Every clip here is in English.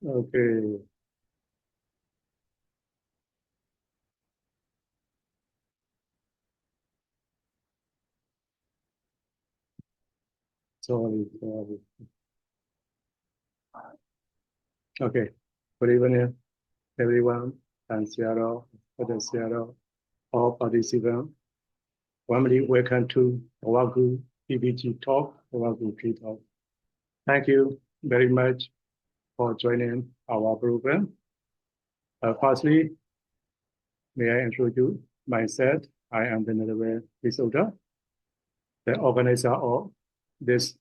Okay. Sorry. Okay. Good evening, everyone, and Seattle, for the Seattle, all participants. Warmly welcome to Tavagu PBG Talk, Tavagu Tree Talk. Thank you very much for joining our program. Firstly, may I introduce myself? I am Venerable Isoda, the organizer of this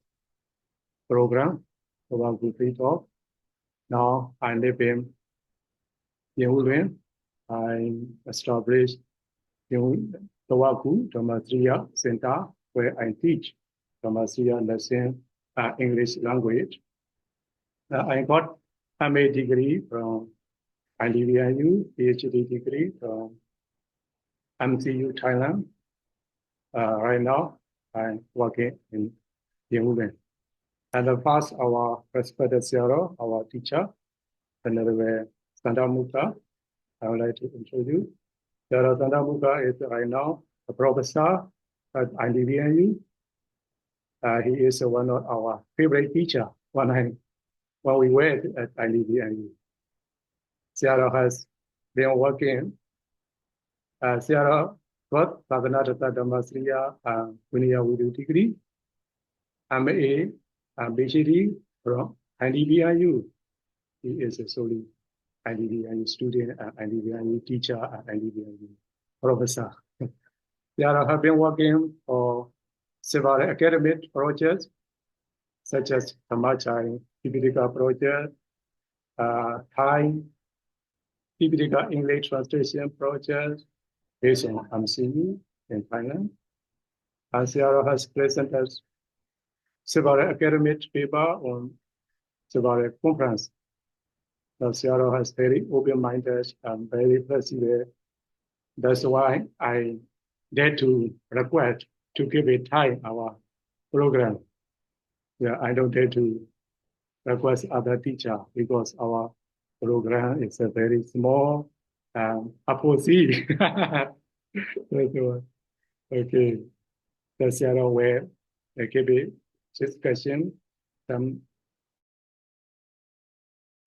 program, Tavagu Tree Talk. Now I live in Yehulen. I established Tavagu Dhammasriya Center where I teach Dhammasriya lesson English language. I got MA degree from IDVIU, PhD degree from MCU Thailand. Right now, I'm working in Yehulen. And first, our respected Seattle, our teacher, Venerable Sandamuka, I would like to introduce. Venerable Sandamuka is right now a professor at IDVIU. He is one of our favorite teacher when we were at IDVIU. Seattle has been working. Seattle got Bhavanatata Dhammasriya Vinaya Vidu degree, MA, PhD from IDVIU. He is a solely IDVIU student, IDVIU teacher, IDVIU professor. Seattle have been working for several academic projects, such as Dhamachai Tipitaka project, Thai Tipitaka English translation project based on MCU in Thailand. Seattle has presented several academic papers on several conferences. Seattle has very open-minded and very flexible. That's why I dare to request to give it time our program. Yeah, I don't dare to request other teacher because our program is a very small opposite. Okay, the Seattle where give it discussion.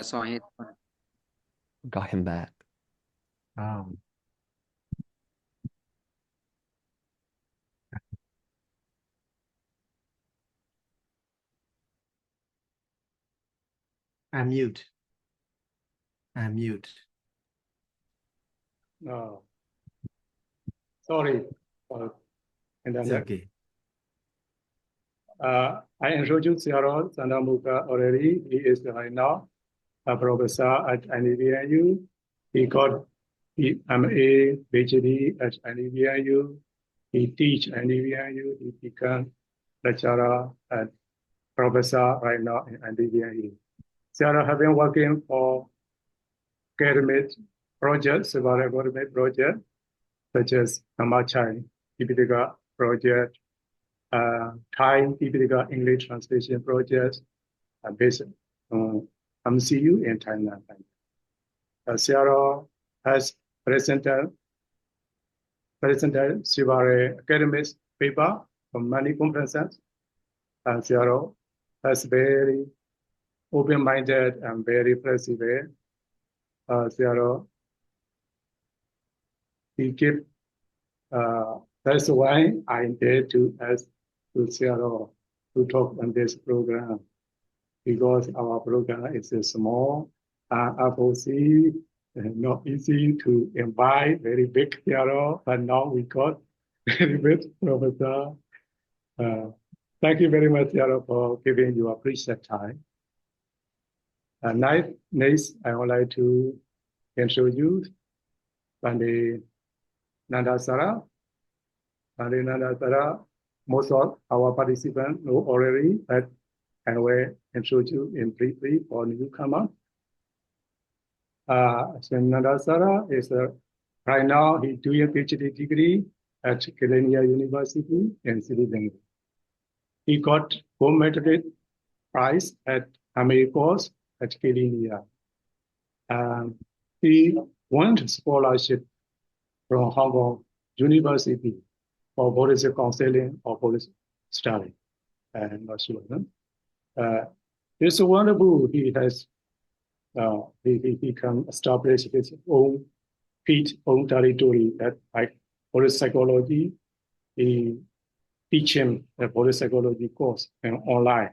Saw it. Got him back. I'm mute. I'm mute. No. Sorry. It's okay. I introduced Seattle Sandamuka already. He is right now a professor at NEVIU. He got the MA, PhD at NEVIU. He teach NEVIU. He become lecturer and professor right now in NEVIU. Seattle have been working for academic projects, several academic projects, such as Dhamachai Tipitaka project, Thai Tipitaka English translation project, based on MCU in Thailand. Seattle has presented several academic papers from many conferences. Seattle has very open-minded and very flexible. Seattle, he keep. That's why I dare to ask to Seattle to talk on this program, because our program is a small FOC, not easy to invite very big Seattle, but now we got very big professor. Thank you very much, Seattle, for giving your precious time. Next, I would like to introduce Pandey Nandasara. Pandey Nandasara, most of our participants know already, but I will introduce him briefly for newcomer. Nandasara is right now he's doing a PhD degree at Kelania University in Sydney. He got gold medal prize at MA course at Kelania. He won scholarship from Hong Kong University for Buddhist counseling or Buddhist study. And not sure. It's wonderful. He has he can establish his own own territory that like Buddhist psychology. He teach him a Buddhist psychology course and online.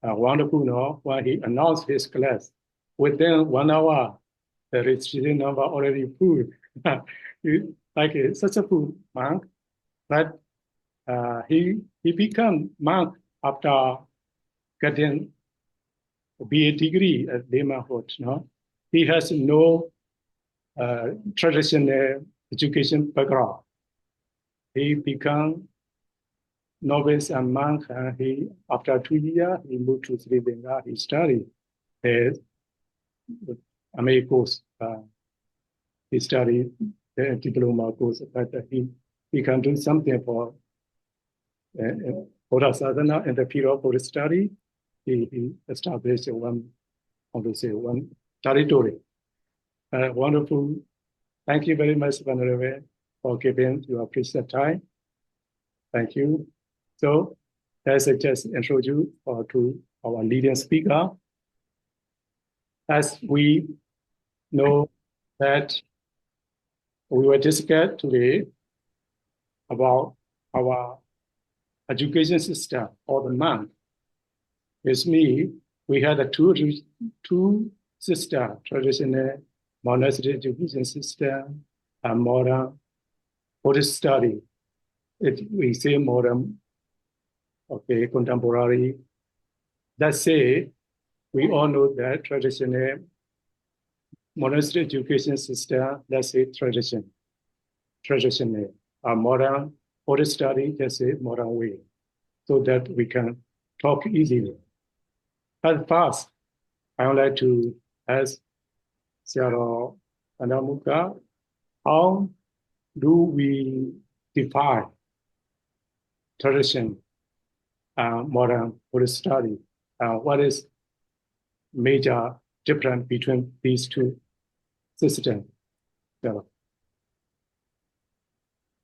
Wonderful, no? When he announced his class, within 1 hour, the registration number already full. Like such a full monk, but he become monk after getting BA degree at Laymanhood. No, he has no traditional education background. He become novice and monk, and he after 2 years he moved to Sri Lanka. He studied his MA course. He studied the diploma course, but he can do something for Buddha sadhana in the period of Buddhist study. He established one territory. Wonderful. Thank you very much, Venerable, for giving your precious time. Thank you. So, as I just introduced to our leading speaker, as we know that we will discuss today about our education system or the monk. With me, we had two systems, traditional monastic education system and modern Buddhist study. We say modern, okay, contemporary. Let's say we all know that traditional monastic education system, let's say traditional, modern Buddhist study, let's say modern way, so that we can talk easily. At first, I would like to ask Sarah Anamuka, how do we define tradition and modern Buddhist study? What is major difference between these two systems? So,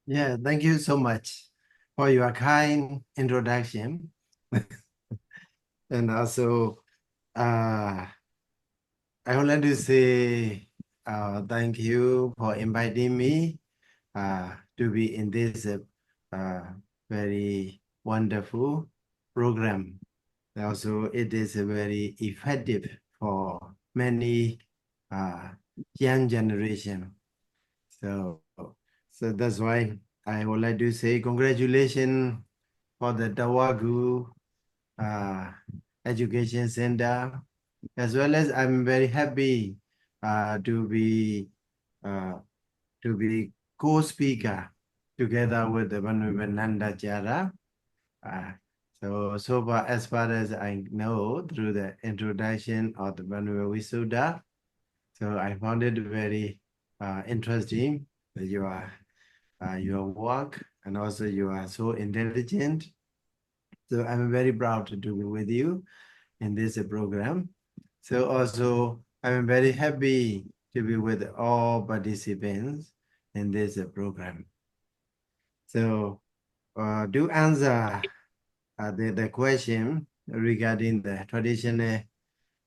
Yeah, thank you so much for your kind introduction. And also, I would like to say thank you for inviting me to be in this very wonderful program. Also, it is very effective for many young generation. So that's why I would like to say congratulations for the Tavagu Education Center, as well as I'm very happy to be co-speaker together with the Nanda Jara. So far, as far as I know, through the introduction of the Manuel Visuddha, so I found it very interesting that your work, and also you are so intelligent. So I'm very proud to be with you in this program. So also I'm very happy to be with all participants in this program. So to answer the question regarding the traditional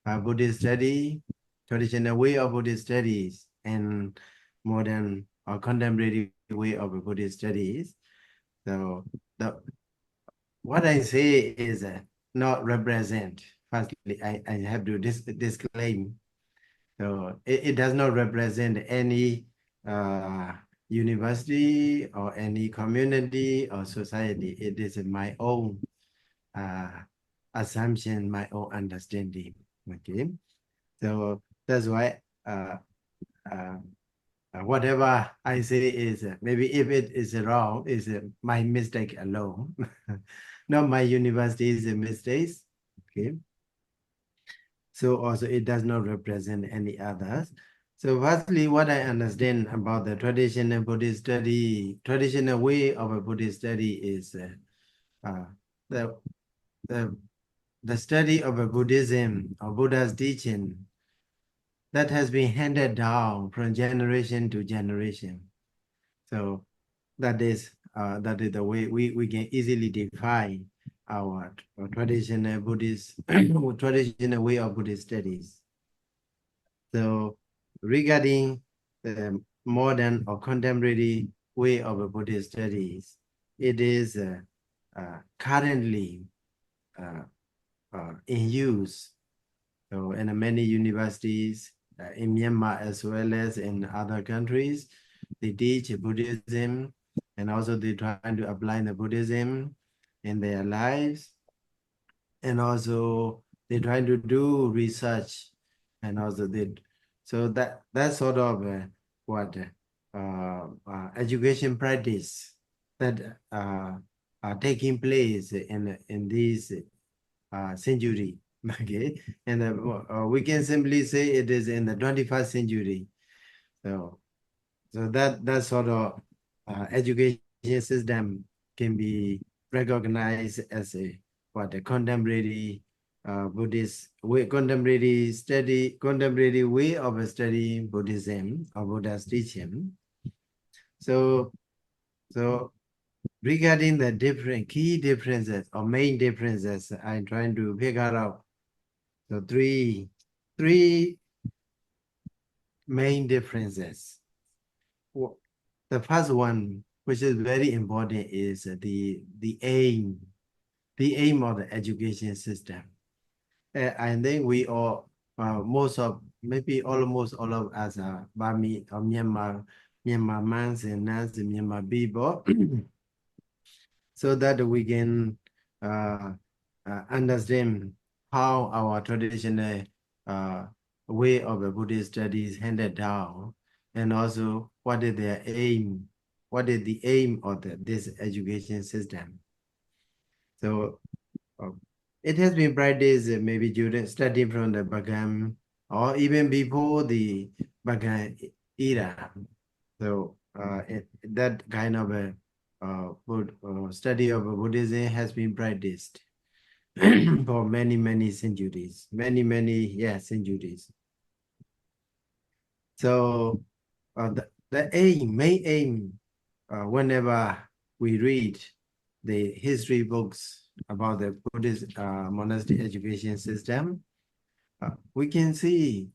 Buddhist study, traditional way of Buddhist studies, and modern or contemporary way of Buddhist studies. So what I say is not represent. Firstly, I have to disclaim. So it does not represent any university or any community or society. It is my own assumption, my own understanding. Okay, so that's why whatever I say is maybe if it is wrong, is my mistake alone. Not my university's mistakes. Okay. So also it does not represent any others. So firstly, what I understand about the traditional Buddhist study, traditional way of a Buddhist study is the study of a Buddhism or Buddha's teaching that has been handed down from generation to generation. So that is the way we can easily define our traditional Buddhist traditional way of Buddhist studies. So regarding the modern or contemporary way of Buddhist studies, it is currently in use. So in many universities in Myanmar as well as in other countries, they teach Buddhism, and also they try to apply the Buddhism in their lives, and also they try to do research, and also so that's sort of what education practice that are taking place in these century. Okay, and we can simply say it is in the 21st century. So that sort of education system can be recognized as a contemporary Buddhist way, contemporary way of studying Buddhism or Buddha's teaching. So regarding the different key differences or main differences, I'm trying to figure out the three main differences. The first one, which is very important, is the aim of the education system. I think we all, maybe almost all of us are Burmese or Myanmar mans and nuns and Myanmar people, so that we can understand how our traditional way of the Buddhist studies handed down, and also what is their aim, what is the aim of this education system. So it has been practiced maybe during studying from the Bhagam or even before the Bhagam era. So that kind of a study of Buddhism has been practiced for many centuries, many centuries. So the main aim, whenever we read the history books about the Buddhist monastic education system, we can see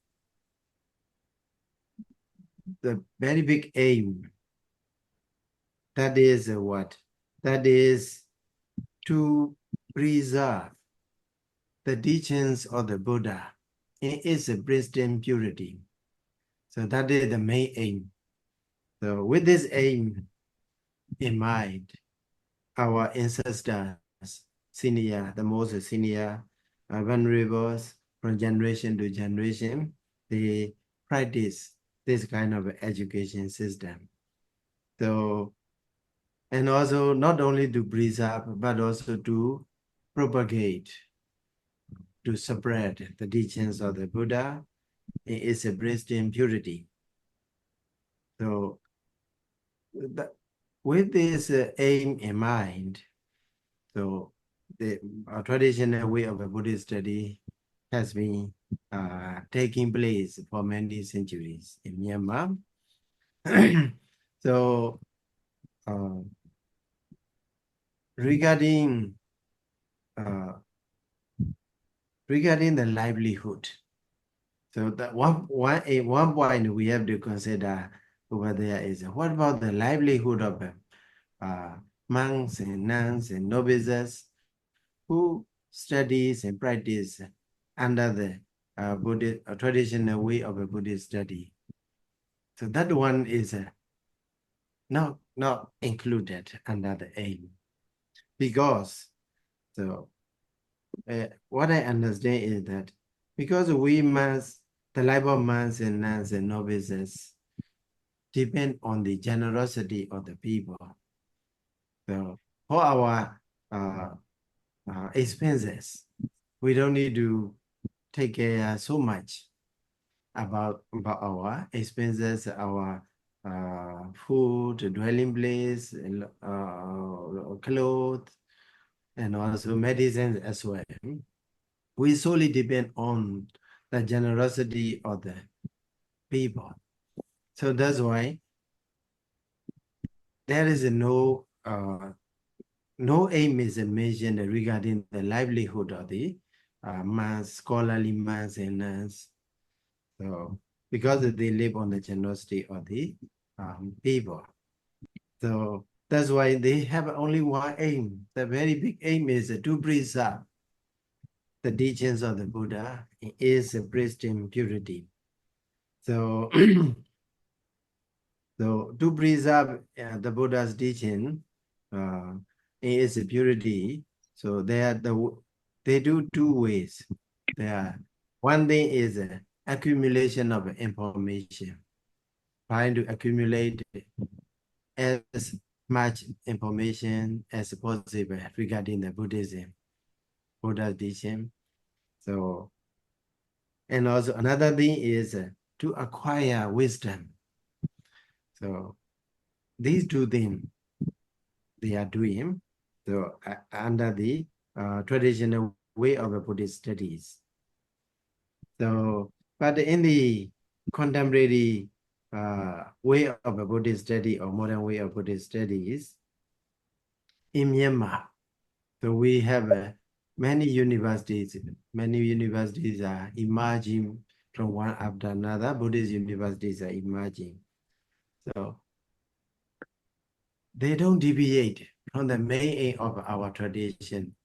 the very big aim. That is what? That is to preserve the teachings of the Buddha in its pristine purity. So that is the main aim. So with this aim in mind, our ancestors, the most senior venerables from generation to generation, they practice this kind of education system. So, and also not only to preserve, but also to propagate, to spread the teachings of the Buddha in its pristine purity. So, with this aim in mind, so the traditional way of a Buddhist study has been taking place for many centuries in Myanmar. So regarding the livelihood, so that one point we have to consider over there is, what about the livelihood of monks and nuns and novices who studies and practice under the Buddhist traditional way of a Buddhist study? So that one is not included under the aim, because so what I understand is that because the life of monks and nuns and novices depend on the generosity of the people. So for our expenses, we don't need to take care so much about our expenses, our food, dwelling place, clothes, and also medicines as well. We solely depend on the generosity of the people. So that's why there is no aim is mentioned regarding the livelihood of the scholarly mass and nuns. So because they live on the generosity of the people. So that's why they have only one aim. The very big aim is to preserve the teachings of the Buddha is pristine purity. So, so to preserve the Buddha's teaching is purity. So they do two ways. One thing is accumulation of information, trying to accumulate as much information as possible regarding the Buddha's teaching. So, and also another thing is to acquire wisdom. So these two things they are doing. So under the traditional way of the Buddhist studies. So, but in the contemporary way of a Buddhist study or modern way of Buddhist studies, in Myanmar, so we have many universities. Many universities are emerging from one after another. Buddhist universities are emerging. So they don't deviate from the main aim of our tradition,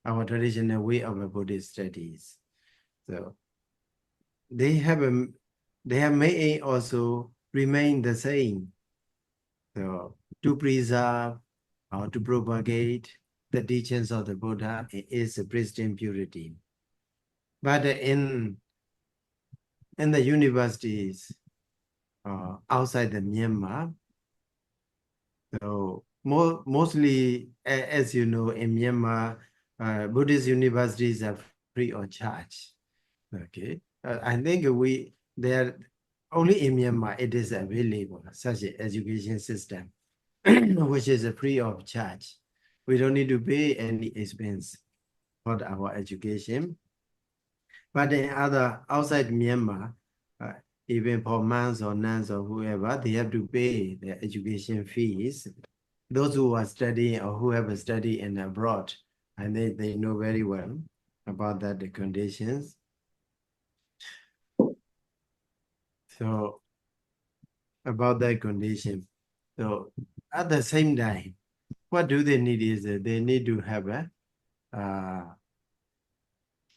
our traditional way of a Buddhist studies. So their main aim also remain the same. So to preserve or to propagate the teachings of the Buddha is pristine purity. But in the universities outside the Myanmar, so mostly, as you know, in Myanmar, Buddhist universities are free of charge. Okay, I think there only in Myanmar it is available such an education system, which is free of charge. We don't need to pay any expense for our education. But in other outside Myanmar, even for monks or nuns or whoever, they have to pay their education fees. Those who are studying or who have studied in abroad, and they know very well about that the conditions. So about that condition. So at the same time, what do they need is they need to have a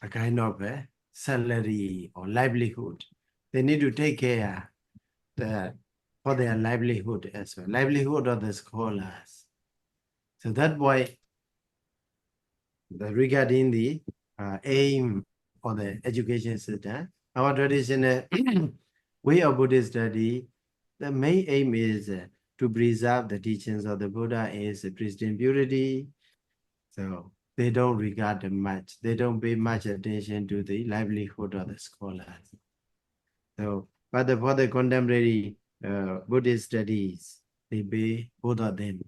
kind of a salary or livelihood. They need to take care for their livelihood as well, livelihood of the scholars. So that why regarding the aim of the education system, our traditional way of Buddhist study, the main aim is to preserve the teachings of the Buddha is pristine purity. So they don't regard much, they don't pay much attention to the livelihood of the scholars. So, but for the contemporary Buddhist studies, they pay both of them.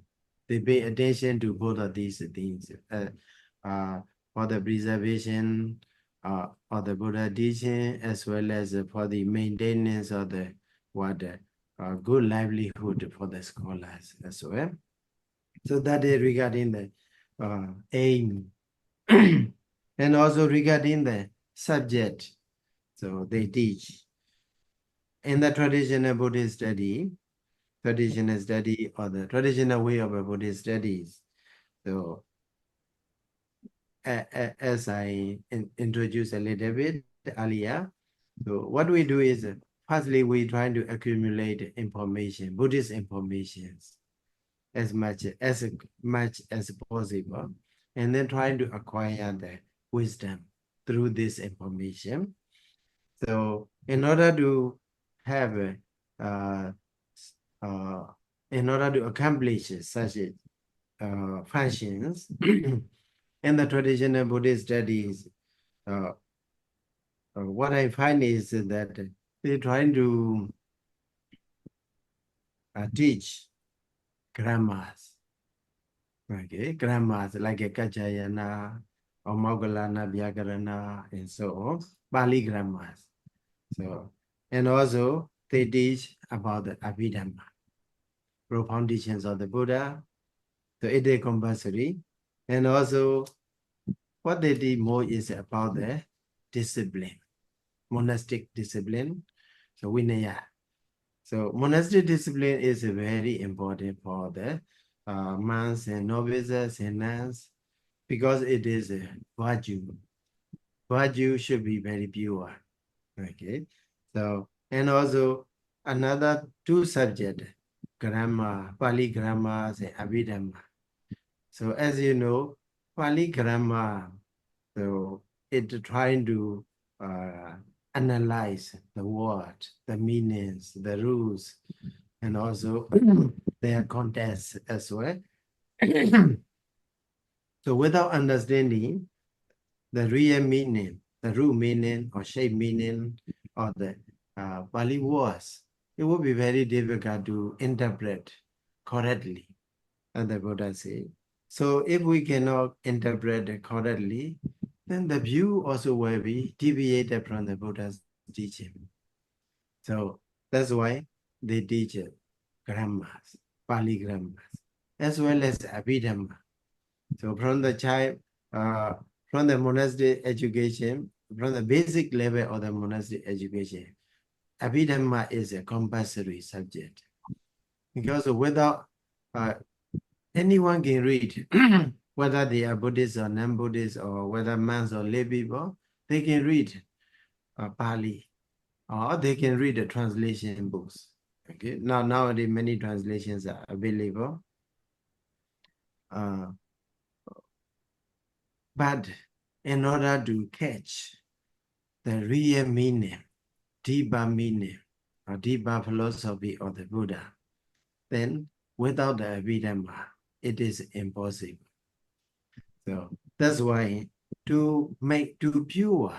They pay attention to both of these things for the preservation of the Buddha teaching, as well as for the maintenance of the good livelihood for the scholars as well. So that is regarding the aim, and also regarding the subject. So they teach in the traditional Buddhist study, or the traditional way of a Buddhist studies. So as I introduced a little bit earlier, so what we do is firstly we try to accumulate information, Buddhist information, as much as possible, and then trying to acquire the wisdom through this information. So in order to have in order to accomplish such functions in the traditional Buddhist studies, what I find is that they're trying to teach grammars. Okay, grammars like a Kachayana or Moggallana, Vyakarana, and so on, Pali grammars. So, and also they teach about the Abhidhamma, profound teachings of the Buddha. So it is compulsory. And also what they teach more is about the discipline, monastic discipline. So Vinaya. So monastic discipline is very important for the monks and novices and nuns because it is a virtue. Virtue should be very pure. Okay. So, and also another two subjects, grammar, Pali grammar and Abhidhamma. So as you know, Pali grammar, so it trying to analyze the word, the meanings, the rules, and also their context as well. So without understanding the real meaning, the root meaning or shape meaning of the Pali words, it would be very difficult to interpret correctly, as the Buddha said. So if we cannot interpret it correctly, then the view also will be deviated from the Buddha's teaching. So that's why they teach grammars, Pali grammars, as well as Abhidhamma. So from the child, from the monastic education, from the basic level of the monastic education, Abhidhamma is a compulsory subject. Because without anyone can read, whether they are Buddhist or non-Buddhist or whether monks or lay people, they can read Pali or they can read the translation books. Okay, nowadays many translations are available. But in order to catch the real meaning, deeper meaning, or deeper philosophy of the Buddha, then without the Abhidhamma, it is impossible. So that's why to make too pure,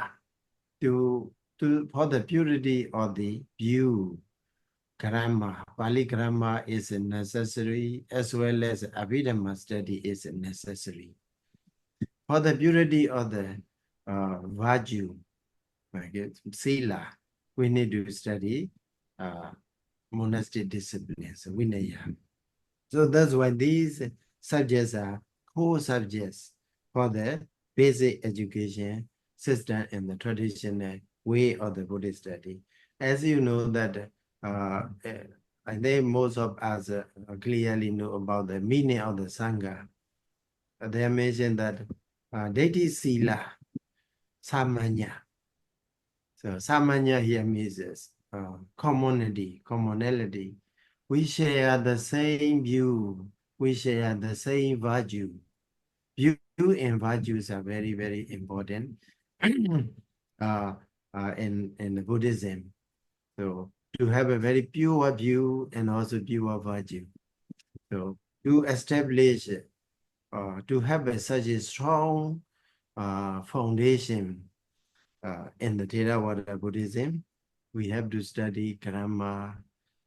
for the purity of the view, grammar, Pali grammar is necessary, as well as Abhidhamma study is necessary. For the purity of the virtue, sila, we need to study monastic disciplines, Vinaya. So that's why these subjects are core subjects for the basic education system and the traditional way of the Buddhist study. As you know that, I think most of us clearly know about the meaning of the Sangha. They mentioned that Deity Sila, Samanya. So Samanya here means commonality. We share the same view. We share the same virtue. View and virtues are very, very important in Buddhism. So to have a very pure view and also pure virtue. So to establish, to have such a strong foundation in the Theravada Buddhism, we have to study grammar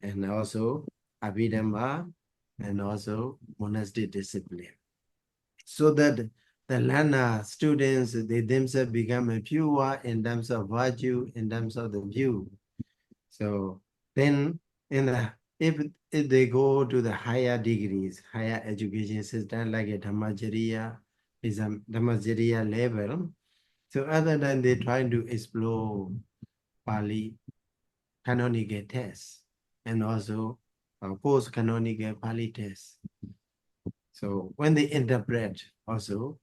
and also Abhidhamma and also monastic discipline. So that the learner, students, they themselves become pure in terms of virtue, in terms of the view. So then if they go to the higher degrees, higher education system like a Dhammacharya, is a Dhammacharya level. So other than they trying to explore Pali canonical tests and also post-canonical Pali tests. So when they interpret also,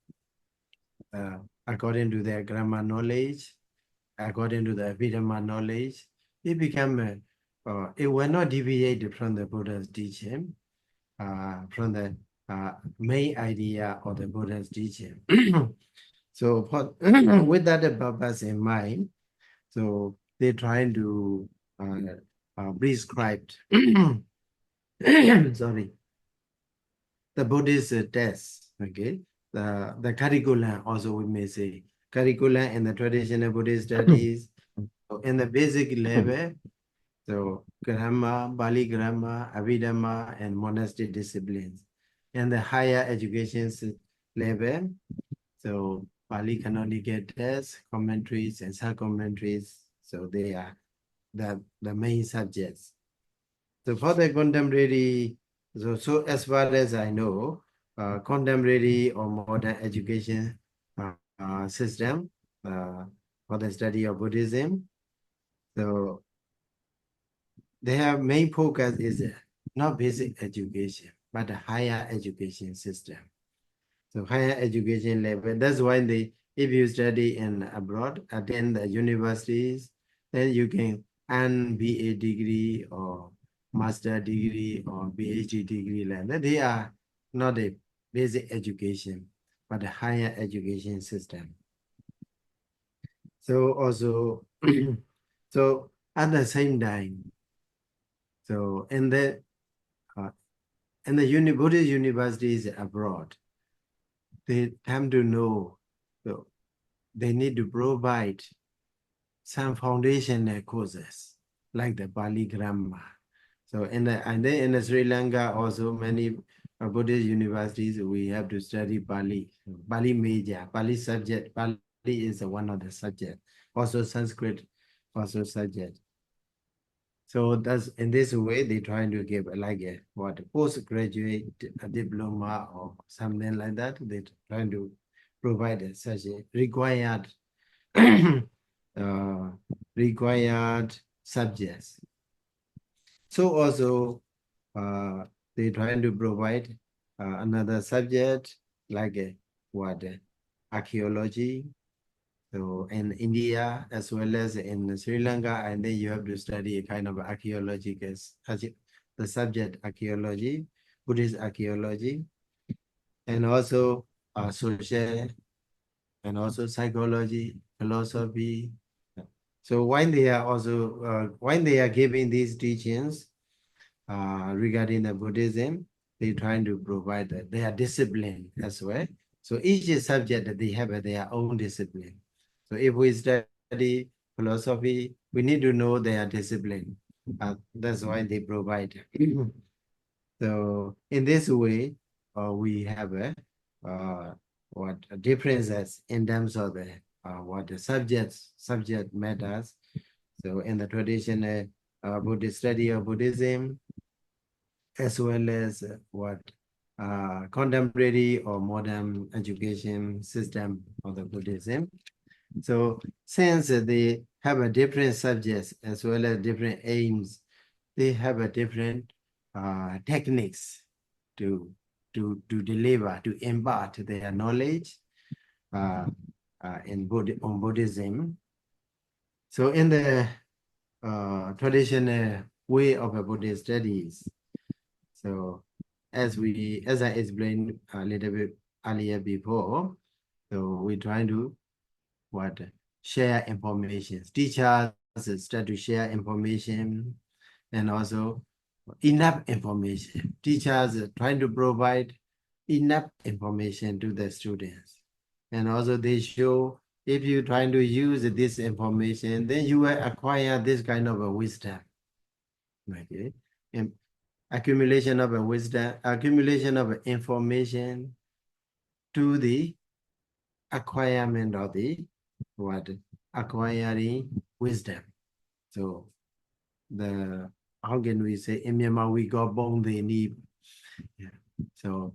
according to their grammar knowledge, according to the Abhidhamma knowledge, it become, it will not deviate from the Buddha's teaching, from the main idea of the Buddha's teaching. So for, with that purpose in mind, so they're trying to prescribe, sorry, the Buddhist tests, okay? The curriculum also we may say, curriculum in the traditional Buddhist studies, so in the basic level, so grammar, Pali grammar, Abhidhamma, and monastic disciplines. And the higher education level, so Pali canonical tests, commentaries, and sub-commentaries, so they are the main subjects. So for the contemporary, so as far as I know, contemporary or modern education system for the study of Buddhism, so their main focus is not basic education, but a higher education system. So higher education level, that's why if you study in abroad, attend the universities, then you can earn BA degree or master degree or PhD degree like that. They are not a basic education, but a higher education system. So also, so at the same time, so in the Buddhist universities abroad, they come to know, so they need to provide some foundational courses like the Pali grammar. So and then in Sri Lanka also many Buddhist universities we have to study Pali, Pali major, Pali subject. Pali is one of the subjects. Also Sanskrit, also subject. So that's in this way they trying to give like a postgraduate diploma or something like that. They trying to provide such a required required subjects. So also they trying to provide another subject like archaeology. So in India as well as in Sri Lanka, and then you have to study a kind of archaeological, the subject archaeology, Buddhist archaeology, and also social, and also psychology, philosophy. So when they are also when they are giving these teachings regarding the Buddhism, they trying to provide their discipline as well. So each subject that they have their own discipline. So if we study philosophy, we need to know their discipline. That's why they provide. So in this way, we have differences in terms of the what the subject matters. So in the traditional Buddhist study of Buddhism, as well as contemporary or modern education system of the Buddhism. So since they have a different subjects as well as different aims, they have a different techniques to deliver, to impart their knowledge on Buddhism. So in the traditional way of a Buddhist studies, so as I explained a little bit earlier before, so we're trying to share information. Teachers start to share information and also enough information. Teachers are trying to provide enough information to the students. And also they show if you're trying to use this information, then you will acquire this kind of a wisdom. Okay. And accumulation of a wisdom, accumulation of information to the acquirement of the acquiring wisdom. So how can we say in Myanmar we got bong the need. Yeah. So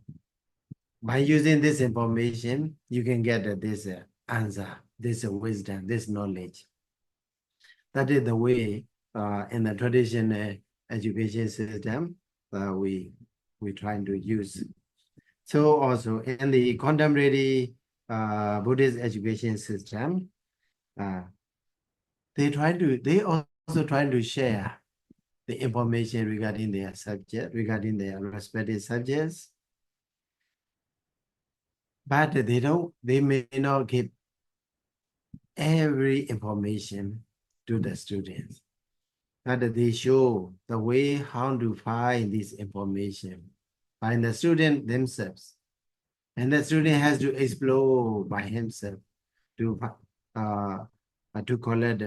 by using this information, you can get this answer, this wisdom, this knowledge. That is the way in the traditional education system we trying to use. So also in the contemporary Buddhist education system, they also trying to share the information regarding their subject, regarding their respective subjects, but they may not give every information to the students. But they show the way how to find this information by the student themselves. And the student has to explore by himself to collect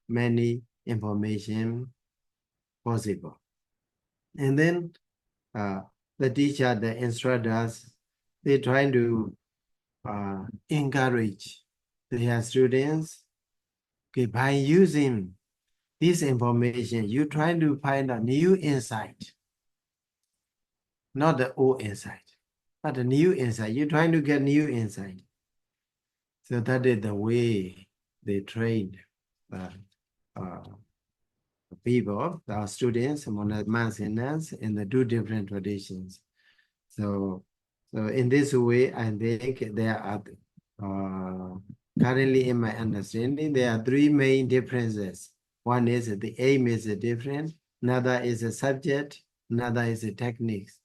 many information possible. And then the teacher, the instructors, they trying to encourage their students by using this information, you try to find a new insight, not the old insight, but a new insight. You're trying to get new insight. So that is the way they train uh, people, our students, monks in the two different traditions. So in this way, I think there are currently in my understanding, there are three main differences. One is the aim is different, another is a subject, another is a techniques.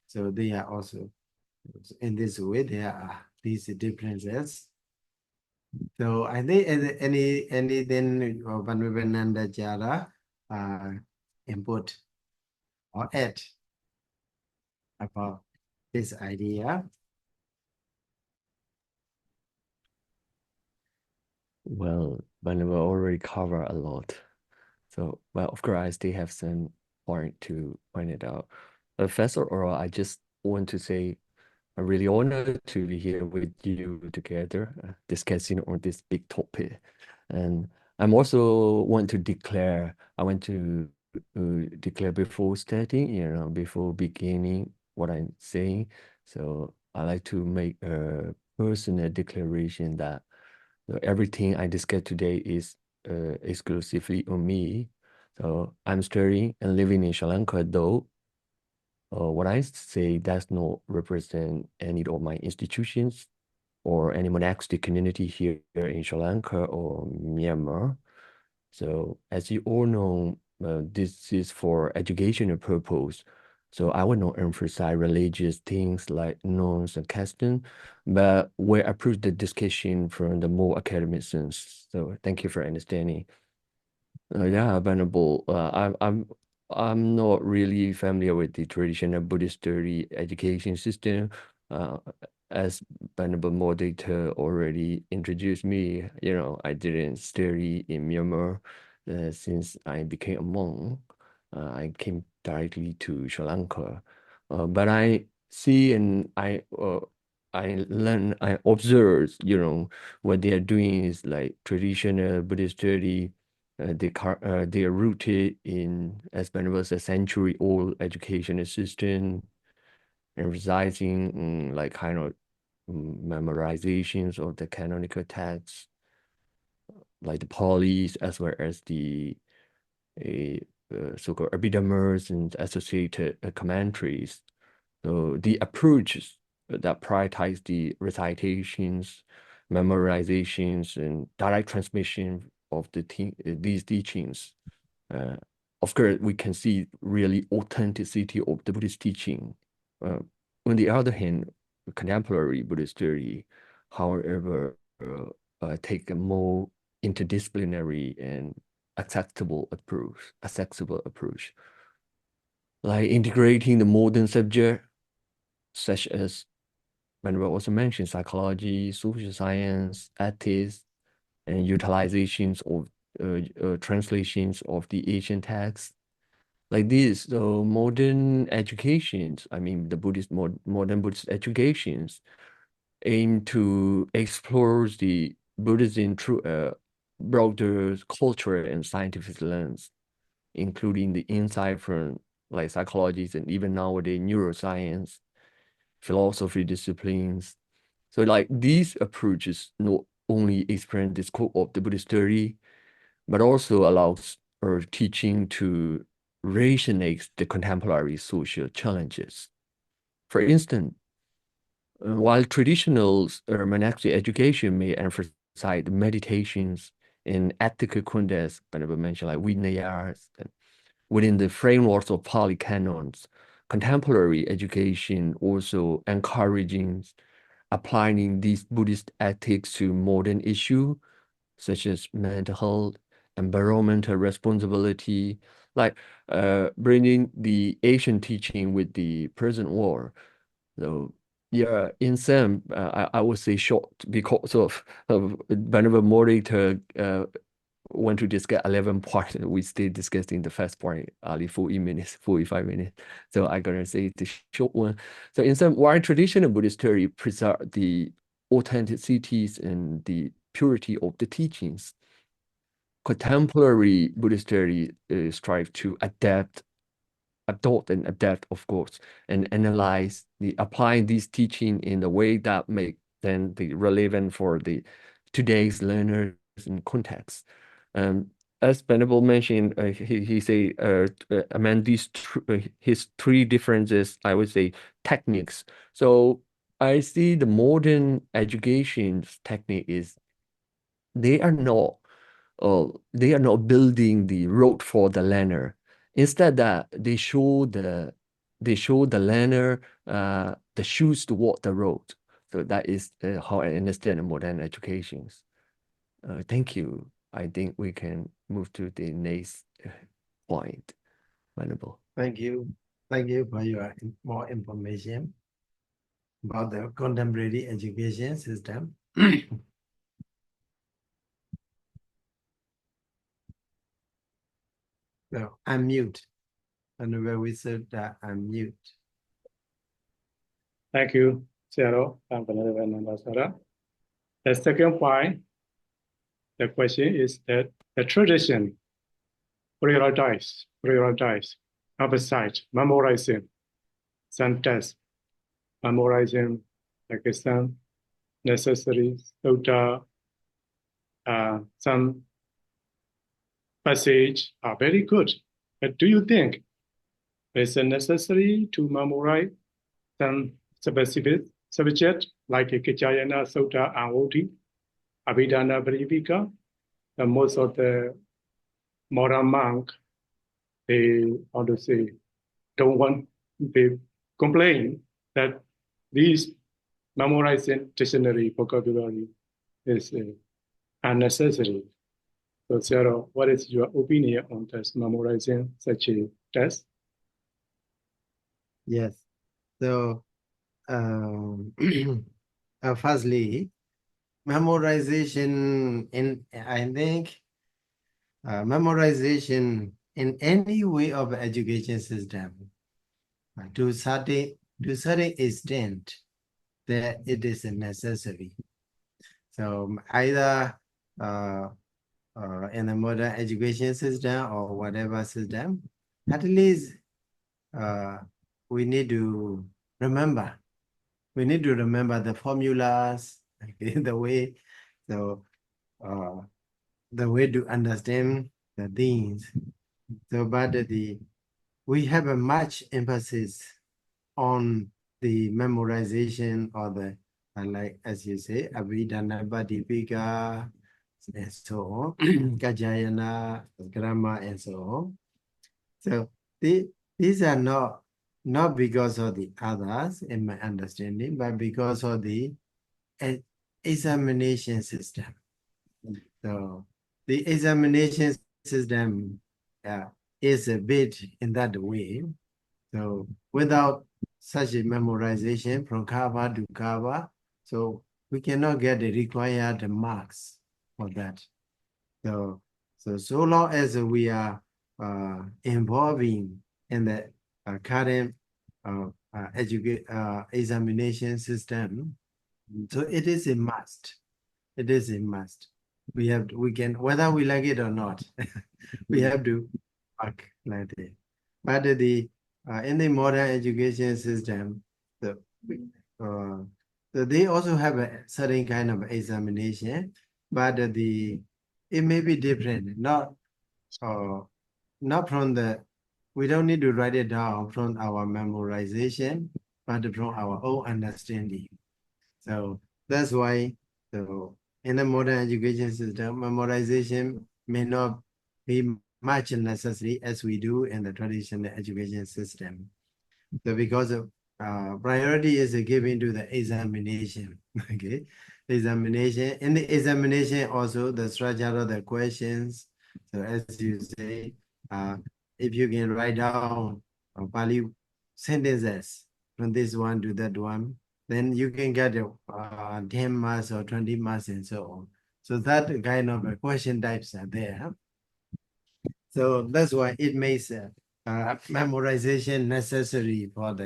So they are also in this way there are these differences. So I think anything Vanvivananda Jara input or add about this idea. Well, Vanilla already covered a lot. So, well, of course, I still have some point to point it out. First of all, I just want to say I'm really honored to be here with you together, discussing on this big topic. And I'm also want to declare, I want to declare before starting, before beginning what I'm saying. So I like to make a personal declaration that everything I discuss today is exclusively on me. So I'm studying and living in Sri Lanka, though what I say does not represent any of my institutions or any monastic community here in Sri Lanka or Myanmar. So as you all know, this is for educational purpose. So I will not emphasize religious things like norms and customs, but will approach the discussion from the more academic sense. So thank you for understanding. Yeah, Venerable. I'm not really familiar with the traditional Buddhist study education system. Uh, as Venerable Moderator already introduced me, I didn't study in Myanmar since I became a monk. I came directly to Sri Lanka. But I see and I learn, I observe, what they are doing is like traditional Buddhist study. They are rooted in, as Venerable was a century-old educational system, emphasizing like kind of memorizations of the canonical texts, like the Palis, as well as the so-called Abhidhammas and associated commentaries. So the approaches that prioritize the recitations, memorizations, and direct transmission of these teachings. Uh, of course, we can see really authenticity of the Buddhist teaching. Uh, on the other hand, contemporary Buddhist theory, however, take a more interdisciplinary and accessible approach, like integrating the modern subject, such as Manuel also mentioned, psychology, social science, ethics, and utilizations of translations of the ancient texts. Like this, so modern educations, I mean, the modern Buddhist educations aim to explore the Buddhism through a broader cultural and scientific lens, including the insight from like psychologists and even nowadays neuroscience, philosophy disciplines. So like these approaches not only expand the scope of the Buddhist theory, but also allows our teaching to resonate the contemporary social challenges. For instance, while traditional monastic education may emphasize meditations and ethical conduct, but I mentioned like Vinayas, within the frameworks of Pali canons, contemporary education also encouraging applying these Buddhist ethics to modern issues such as mental health, environmental responsibility, like bringing the Asian teaching with the present world. So yeah, in some, I would say short because of whenever moderator want to discuss 11 parts, we still discussing the first part, only 40 minutes, 45 minutes. So I'm gonna say the short one. So in some, while traditional Buddhist theory preserve the authenticities and the purity of the teachings, contemporary Buddhist theory strive to adopt and adapt, of course, and analyze applying these teaching in a way that make them be relevant for the today's learners and context. As Venerable mentioned, he say among these his three differences, I would say techniques. So I see the modern education technique is they are not building the road for the learner. Instead, that they show the learner the shoes to walk the road. So that is how I understand modern educations. Thank you. I think we can move to the next point. Venerable. Thank you. Thank you for your more information about the contemporary education system. So unmute. And where we said unmute. Thank you, Sarah and Venerable Nandasara. The second point, the question is that the tradition prioritize, emphasize, memorizing some tests, memorizing like some necessary sutta, some passage are very good. But do you think it's necessary to memorize some specific subject like Kachayana Sutta and Oti, Abhidhana Paripika? And most of the modern monk, they complain that these memorizing dictionary vocabulary is unnecessary. So, Sarah, what is your opinion on this memorizing such a test? Yes. So, firstly, memorization I think memorization in any way of education system to certain extent that it is necessary. So either in the modern education system or whatever system, at least we need to remember. We need to remember the formulas, the way, the way to understand the things. So, but we have a much emphasis on the memorization or the like, as you say, Abhidhana Padipika, and so on, Kajayana, grammar, and so on. So these are not because of the others, in my understanding, but because of the examination system. So the examination system is a bit in that way. So without such a memorization from cover to cover, so we cannot get the required marks for that. So long as we are involving in the current examination system, so it is a must. It is a must. We can, whether we like it or not, we have to work like that. But in the modern education system, so they also have a certain kind of examination, but it may be different. Not from we don't need to write it down from our memorization, but from our own understanding. So that's why in the modern education system, memorization may not be much necessary as we do in the traditional education system. So because of priority is given to the examination, okay? Examination. In the examination also the structure of the questions. So as you say, if you can write down Pali sentences from this one to that one, then you can get 10 marks or 20 marks and so on. So that kind of question types are there. So that's why it makes memorization necessary for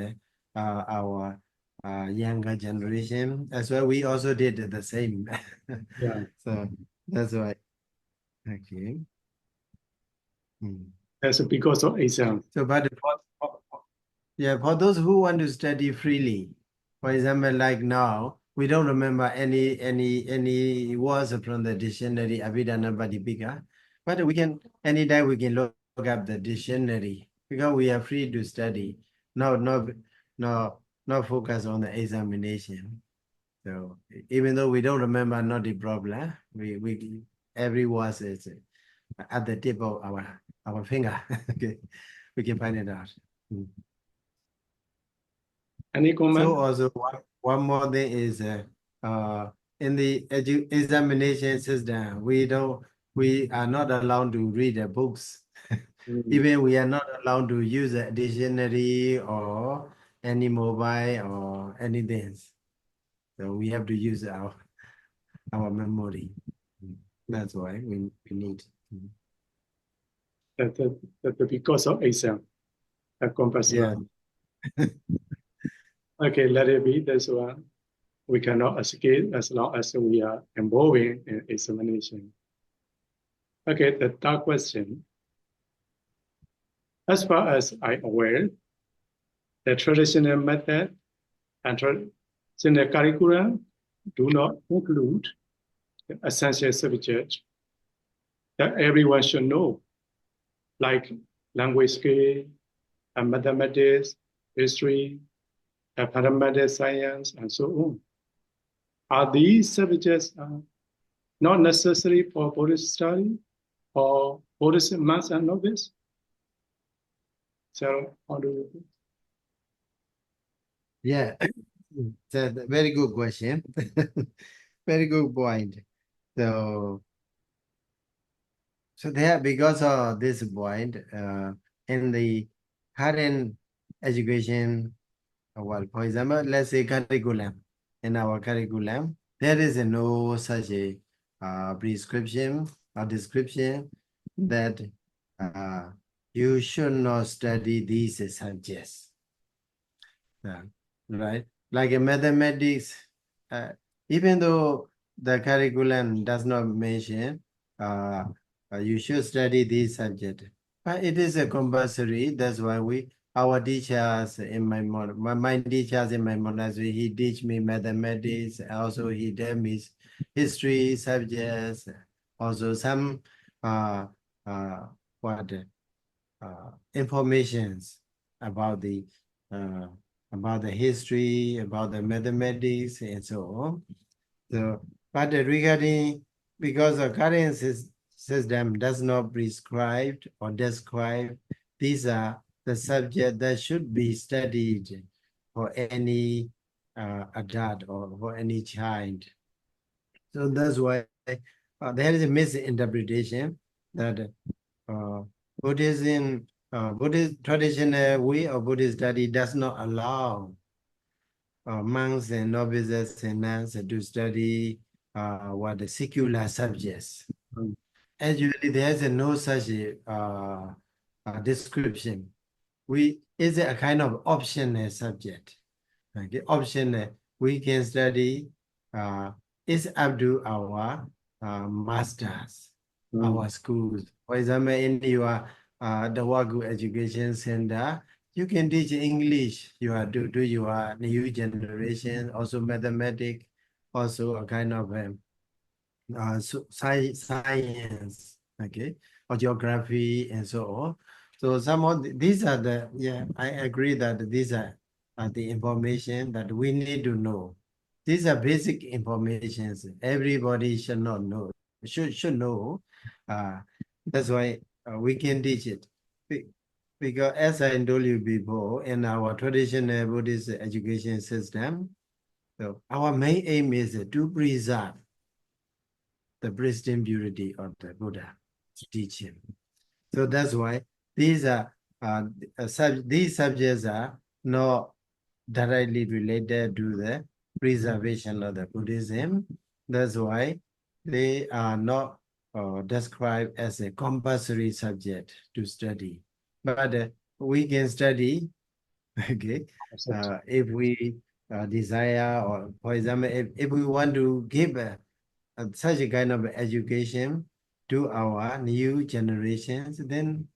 our younger generation. As well, we also did the same. Yeah. So that's why. Okay. Mm. That's because of exam. So, but for those who want to study freely, for example, like now, we don't remember any words from the dictionary Abhidhamma Padipika, but we can anytime we can look up the dictionary because we are free to study. Not focus on the examination. So even though we don't remember, not the problem. We every word is at the tip of our finger. Okay, we can find it out. Mm. Any comment? So also one more thing is in the examination system, we are not allowed to read the books. Even we are not allowed to use a dictionary or any mobile or anything. So we have to use our memory. That's why we need. That's because of exam. A compulsory. Yeah. Okay, let it be this one. We cannot escape as long as we are involving in examination. Okay, the third question. As far as I'm aware, the traditional method and traditional curriculum do not include the essential subjects that everyone should know, like language skill, and mathematics, history, fundamental science, and so on. Are these subjects not necessary for Buddhist study or Buddhist monks and novices? So, how do you think? Yeah, it's a very good question. Very good point. So there, because of this point, in the current education, well, for example, let's say curriculum. In our curriculum, there is no such a prescription or description that you should not study these subjects. Right? Like in mathematics, even though the curriculum does not mention you should study this subject, but it is a compulsory. That's why our teachers in my teachers in my monastery, he teach me mathematics. Also, he tell me history subjects. Also, some what informations about the history, about the mathematics, and so on. So, but regarding, because the current system does not prescribe or describe, these are the subjects that should be studied for any adult or for any child. So that's why there is a misinterpretation that Buddhism, Buddhist traditional way of Buddhist study does not allow monks and novices and nuns to study what the secular subjects. Actually, there is no such description. It's a kind of optional subject. Okay, optional. We can study. It's up to our masters, our schools. For example, in your Tavagu Education Center, you can teach English. You are do your new generation, also mathematics, also a kind of science, okay, or geography and so on. So some of these are I agree that these are the information that we need to know. These are basic informations everybody should not know, should know. That's why we can teach it. Because as I told you before, in our traditional Buddhist education system, so our main aim is to preserve the pristine purity of the Buddha teaching. So that's why these subjects are not directly related to the preservation of the Buddhism. That's why they are not described as a compulsory subject to study. But we can study, okay, if we desire, or for example, if we want to give such a kind of education to our new generations, then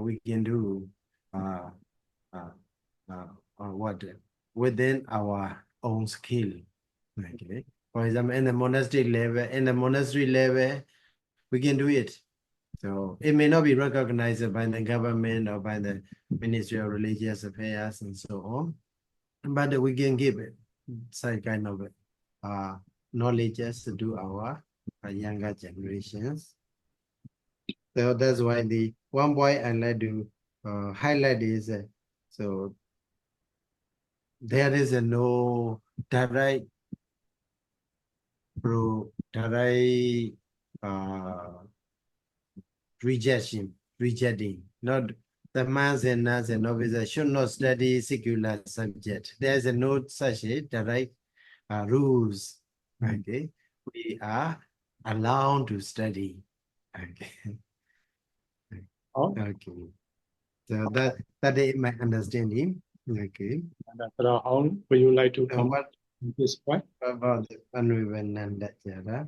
we can do uh, uh, what within our own skill. Okay. For example, in the monastery level, we can do it. So it may not be recognized by the government or by the Ministry of Religious Affairs and so on, but we can give it some kind of knowledge to our younger generations. So that's why the one point I like to highlight is so there is no direct rejecting. Not the monks and nuns and novices should not study secular subject. There is no such a direct rules. Okay, we are allowed to study. Okay, Oh, okay. So that is my understanding. Okay. and how would you like to So comment what on this point? about the Panvivananda?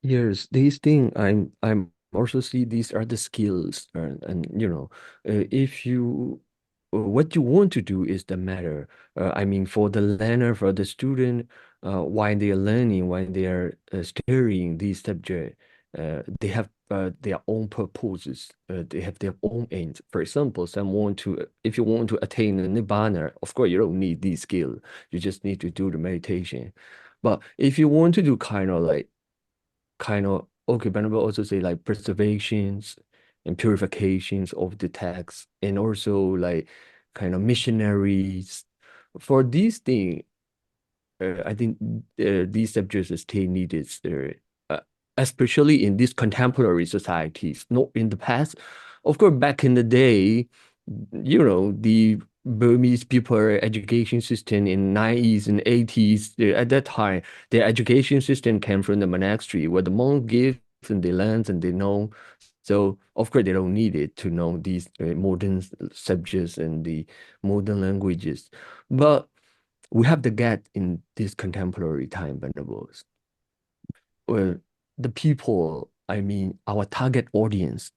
Yes, these things I'm also see these are the skills and you know if you what you want to do is the matter. I mean for the learner, for the student, while they are learning, while they are studying these subject, they have their own purposes. They have their own aims. For example, some want to if you want to attain a nibbana, of course you don't need these skills. You just need to do the meditation. But if you want to do kind of okay, but I will also say like preservations and purifications of the text, and also like kind of missionaries. For these things, I think these subjects still needed, especially in these contemporary societies, not in the past. Of course, back in the day, you know, the Burmese people education system in 90s and 80s, at that time, their education system came from the monastery where the monk gives and they learn and they know. So, of course, they don't need it to know these modern subjects and the modern languages. But we have the gap in this contemporary time, Venables. Well, the people, I mean, our target audience,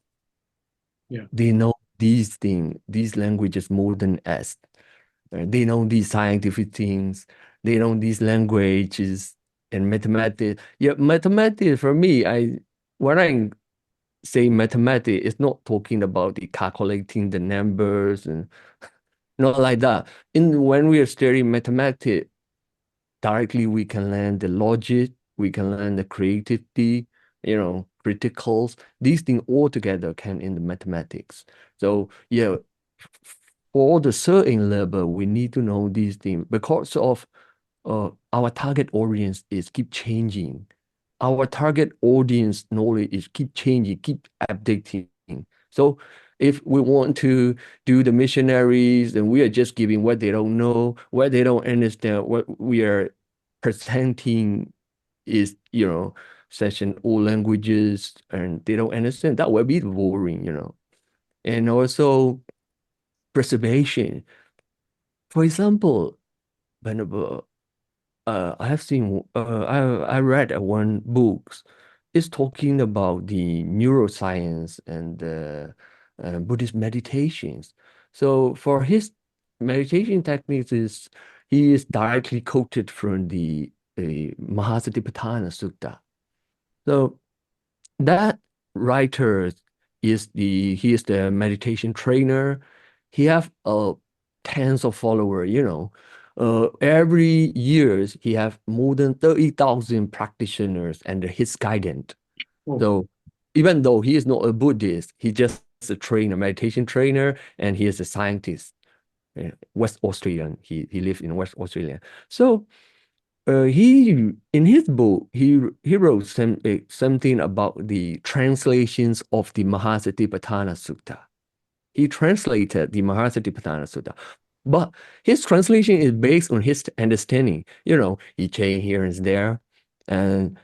Yeah. they know these things, these languages more than us. They know these scientific things, they know these languages and mathematics. Yeah, mathematics for me, when I say mathematics, it's not talking about the calculating the numbers and not like that. When we are studying mathematics, directly we can learn the logic, we can learn the creativity, you know, criticals. These things all together can in the mathematics. So yeah, for the certain level, we need to know these things because of our target audience is keep changing. Our target audience knowledge is keep changing, keep updating. So if we want to do the missionaries, and we are just giving what they don't know, what they don't understand, what we are presenting is, you know, such an old languages and they don't understand, that will be boring, you know. And also preservation. For example, Venerable, I have seen, I read one books. It's talking about the neuroscience and Buddhist meditations. So for his meditation techniques, he is directly quoted from the Mahasatipatthana Sutta. So that writer he is the meditation trainer. He have tens of followers, you know. Every years he have more than 30,000 practitioners under his guidance. Oh, So even though he is not a Buddhist, he just a trainer, meditation trainer, and he is a scientist. West Australian. He lives in West Australia. So he in his book he wrote something about the translations of the Mahasatipatthana Sutta. He translated the Mahasatipatthana Sutta, but his translation is based on his understanding. You know, he changed here and there, and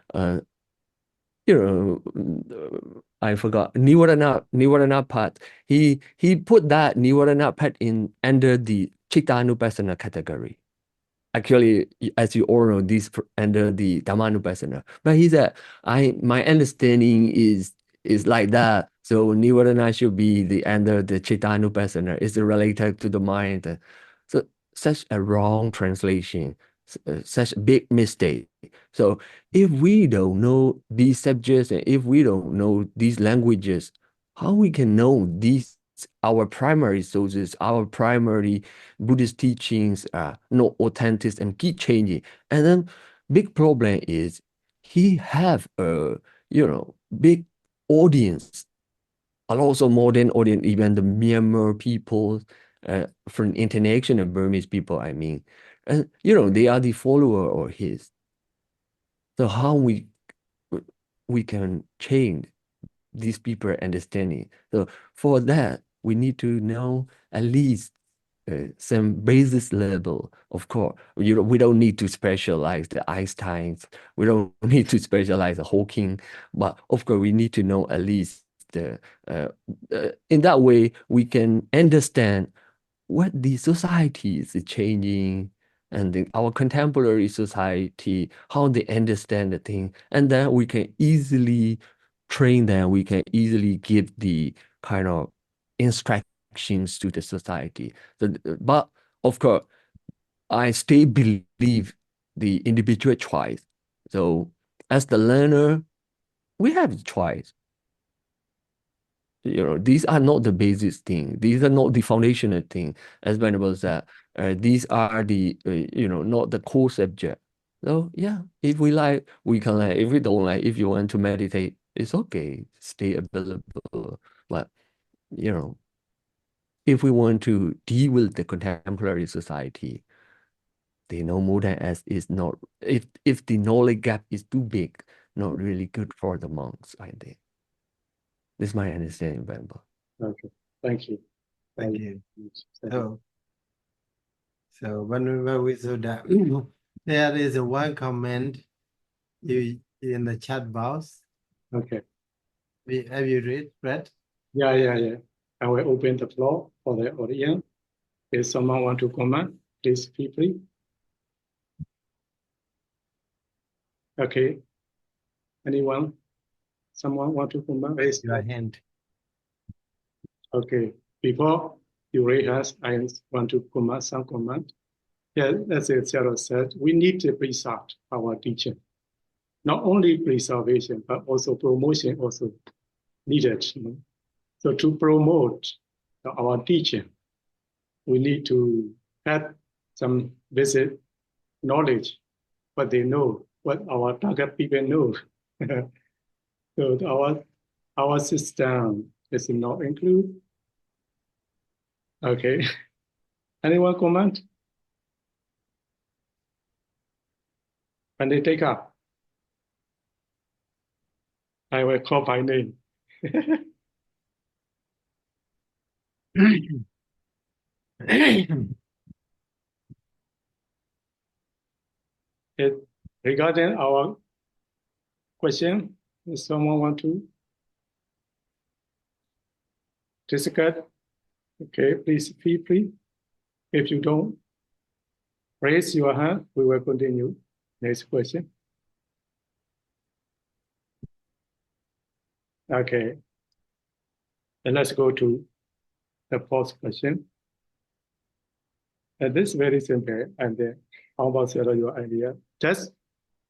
you know, I forgot Nivarana part. He put that Nivarana part in under the Chittanupassana category. Actually, as you all know, this under the Dhammanupassana. But he said, my understanding is like that. So Nirvana should be the under the Chitanupassana is related to the mind. So such a wrong translation, such a big mistake. So if we don't know these subjects and if we don't know these languages, how we can know these our primary sources, our primary Buddhist teachings are not authentic and keep changing. And then big problem is he have a big audience, a lot of modern audience, even the Myanmar people, from international Burmese people, I mean, and they are the follower of his. So how we can change these people understanding? So for that, we need to know at least some basis level. Of course, we don't need to specialize the Einsteins. We don't need to specialize the Hawking, but of course, we need to know at least in that way we can understand what the society is changing and our contemporary society, how they understand the thing, and then we can easily train them. We can easily give the kind of instructions to the society. So, but of course, I still believe the individual choice. So as the learner, we have the choice. These are not the basic thing. These are not the foundational thing. As Venerable said, these are the not the core subject. So yeah, if we like, we can like. If we don't like, if you want to meditate, it's okay. Stay available. But if we want to deal with the contemporary society, they know more than us is not. If the knowledge gap is too big, not really good for the monks, I think. This is my understanding, Venerable. Okay, thank you. Thank you. Thank you. So whenever we saw that, there is a one comment in the chat box. Okay. Have you read? Yeah. I will open the floor for the audience. If someone want to comment, please feel free. Okay. Anyone? Someone want to comment? Raise Your hand. Okay. Before you raise us, I want to comment some comment. Yeah, as Sarah said, we need to preserve our teaching. Not only preservation, but also promotion also needed. So to promote our teaching, we need to have some basic knowledge, what they know, what our target people know. So our system is not include. Okay. Anyone comment? And they take up. I will call by name. Regarding our question, does someone want to discuss? Okay, please feel free. If you don't raise your hand, we will continue. Next question. Okay. And let's go to the fourth question. And this is very simple. And how about your idea? Does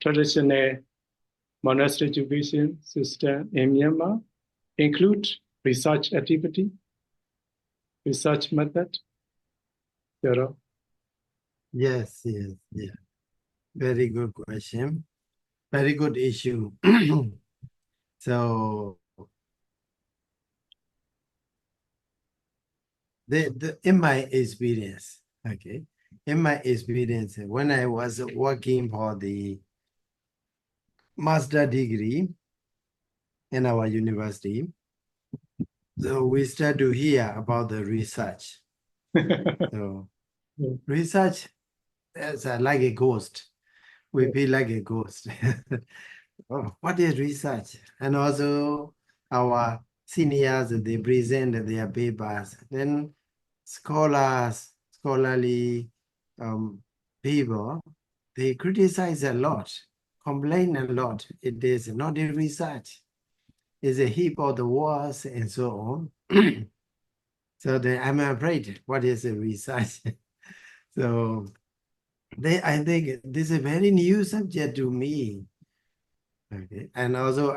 traditional monastery education system in Myanmar include research activity, research method? Sarah? Yes. Very good question. Very good issue. So in my experience, when I was working for the master degree in our university, so we start to hear about the research. So research is like a ghost. We feel like a ghost. Oh, what is research? And also our seniors, they present their papers. Then scholarly people, they criticize a lot, complain a lot. It is not a research. is a heap of the walls and so on. So then I'm afraid, what is a research? So I think this is a very new subject to me. Okay. And also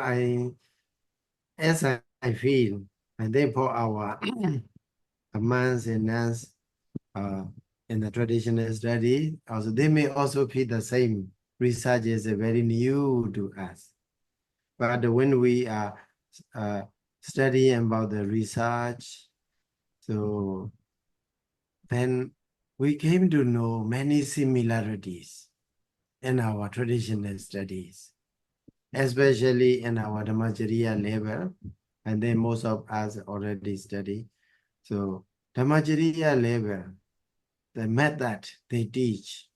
as I feel, and then for our monks and nuns in the traditional study, also they may also feel the same. Research is very new to us. But when we are studying about the research, so then we came to know many similarities in our traditional studies, especially in our Dhammacharya level, and then most of us already study. So Dhammacharya level, the method they teach,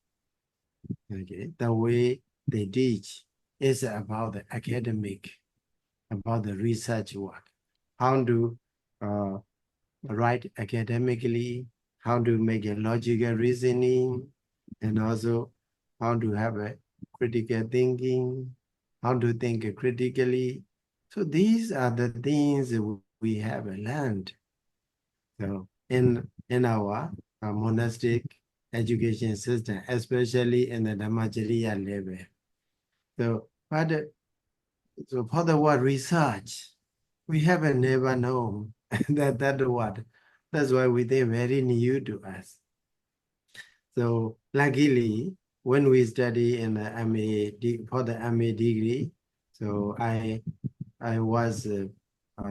okay, the way they teach is about the academic, about the research work, how to write academically, how to make a logical reasoning, and also how to have a critical thinking, how to think critically. So these are the things we have learned. So in our monastic education system, especially in the Dhammacharya level. So, so for the word research, we haven't never known that word. That's why we think very new to us. So luckily, when we study in the for the MA degree, so I was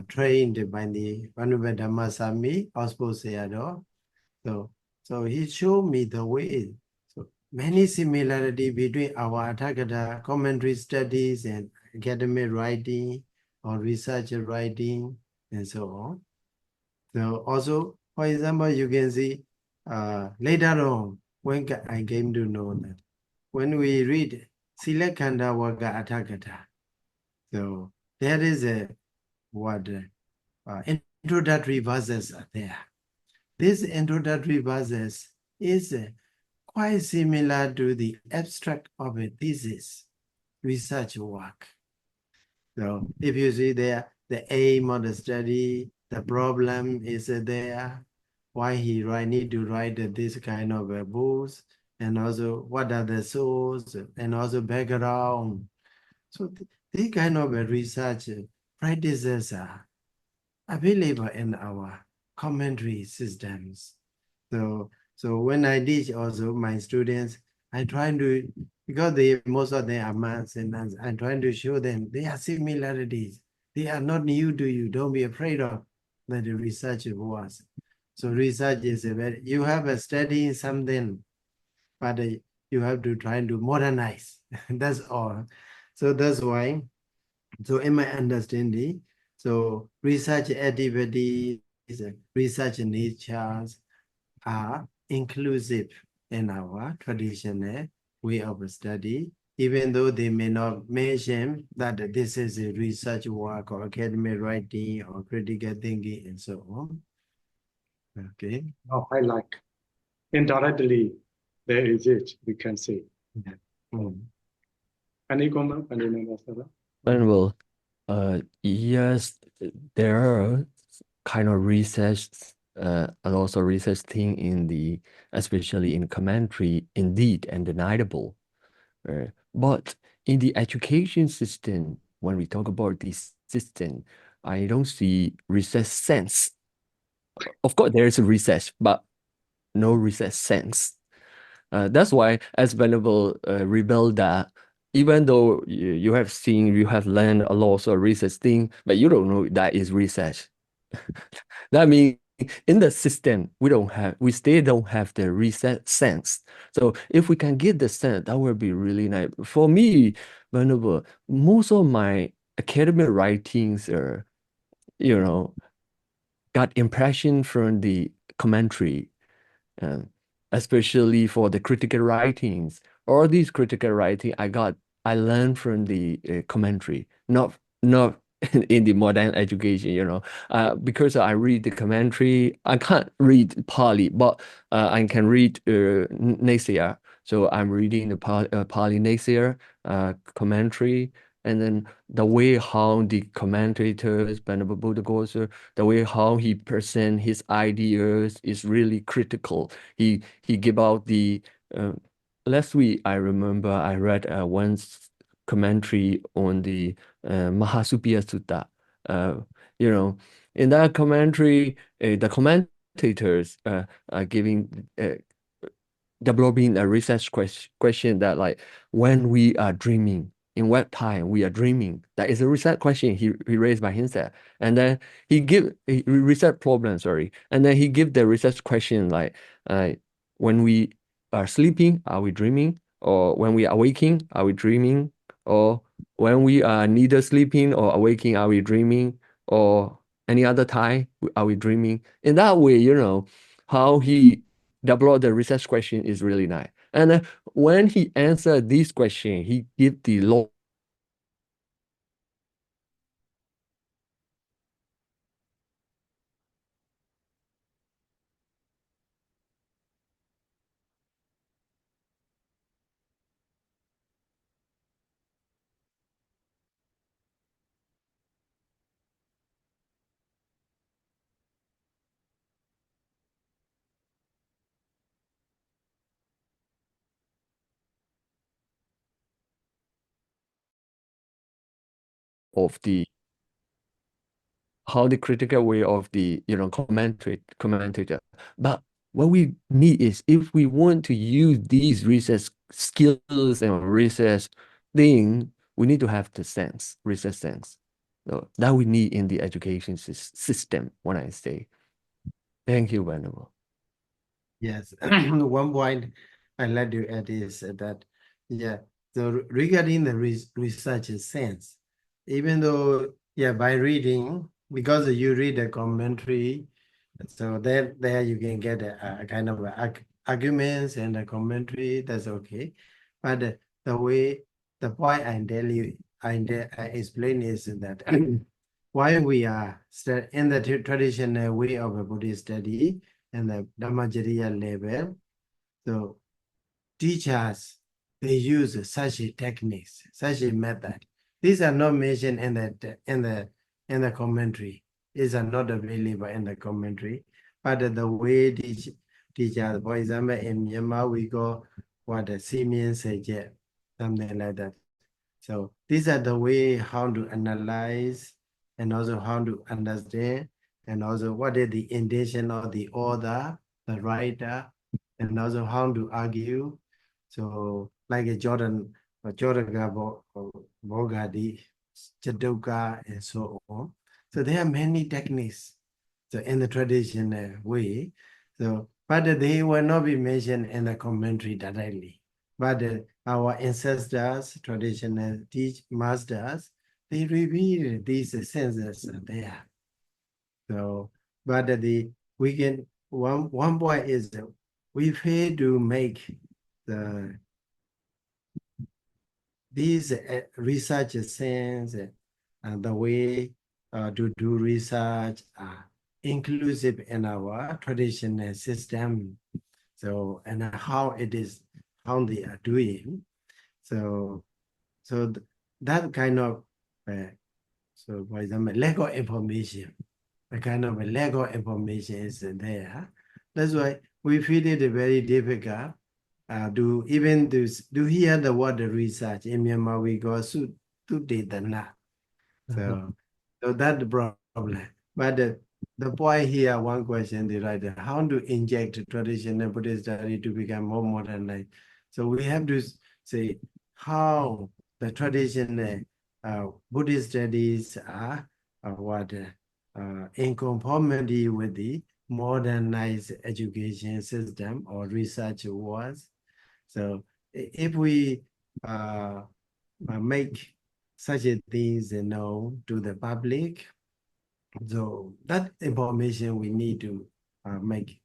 trained by the Venerable Dhammasami, Ospo Sayadaw. So he showed me the way. So many similarity between our Athagata commentary studies and academic writing or research writing and so on. So also, for example, you can see later on when I came to know that when we read Silakanda Waka Athagata, so there is a what introductory verses are there. This introductory verses is quite similar to the abstract of a thesis research work. So if you see there, the aim of the study, the problem is there, why he need to write this kind of books, and also what are the source, and also background. So this kind of research practices are available in our commentary systems. So when I teach also my students, I try to, because most of them are monks and nuns, I'm trying to show them there are similarities. They are not new to you. Don't be afraid of that the research was. So research is you have a study something, but you have to try to modernize. That's all. So that's why, so in my understanding, so research activities, research natures are inclusive in our traditional way of study, even though they may not mention that this is a research work or academic writing or critical thinking and so on. Okay. Now highlight. Indirectly, there is it, we can say. Yeah. Mm. Any comment, Minister? Well, yes, there are kind of research, and also research thing in the, especially in commentary, indeed undeniable. But in the education system, when we talk about this system, I don't see research sense. Of course, there is a research, but no research sense. That's why, as Venerable rebel that, even though you have seen, you have learned a lot of research thing, but you don't know that is research. That means in the system, we still don't have the research sense. So if we can get the sense, that would be really nice. For me, Venerable, most of my academic writings are, got impression from the commentary, especially for the critical writings. All these critical writing I learned from the commentary, not in the modern education, because I read the commentary. I can't read Pali, but I can read Nasia. So I'm reading the Pali Nasia commentary, and then the way how the commentators, Venerable Buddha Gosa, the way how he present his ideas is really critical. He give out the last week I remember I read one commentary on the Mahasupya Sutta. You know, in that commentary, the commentators are giving developing a research question that like when we are dreaming, in what time we are dreaming. That is a research question he raised by himself. And then he give a research problem, sorry. And then he give the research question like when we are sleeping, are we dreaming? Or when we are waking, are we dreaming? Or when we are neither sleeping or awaking, are we dreaming? Or any other time, are we dreaming? In that way, how he developed the research question is really nice. And when he answered this question, he give the law of the how the critical way of the commentator. But what we need is if we want to use these research skills and research thing, we need to have the sense, research sense. So that we need in the education system, when I say. Thank you, Venerable. Yes, one point I'd like to add is that, yeah, so regarding the research sense, even though, yeah, by reading, because you read a commentary, so there you can get a kind of arguments and a commentary, that's okay. But the point I explain is that why we are in the traditional way of a Buddhist study and the Dhammacharya level, so teachers, they use such techniques, such a method. These are not mentioned in the commentary. These are not available in the commentary. But the way teachers, for example, in Myanmar, we go what the Simeon Sejet, something like that. So these are the way how to analyze and also how to understand, and also what is the intention of the author, the writer, and also how to argue. So like a Jordaga, Bogadi, Chadoka, and so on. So there are many techniques, so in the traditional way. So, but they will not be mentioned in the commentary directly. But our ancestors, traditional masters, they reveal these senses there. So, but we can one point is that we fail to make these research sense and the way to do research inclusive in our traditional system. So, and how they are doing. So that kind of, so for example, lack of information, the kind of a lack of information is there. That's why we feel it very difficult to hear the word research. In Myanmar, we go to data now. So that's the problem. But the point here, one question, the writer, how to inject traditional Buddhist study to become more modernized. So we have to say how the traditional Buddhist studies are in conformity with the modernized education system or research was. So if we make such a things known to the public, so that information we need to make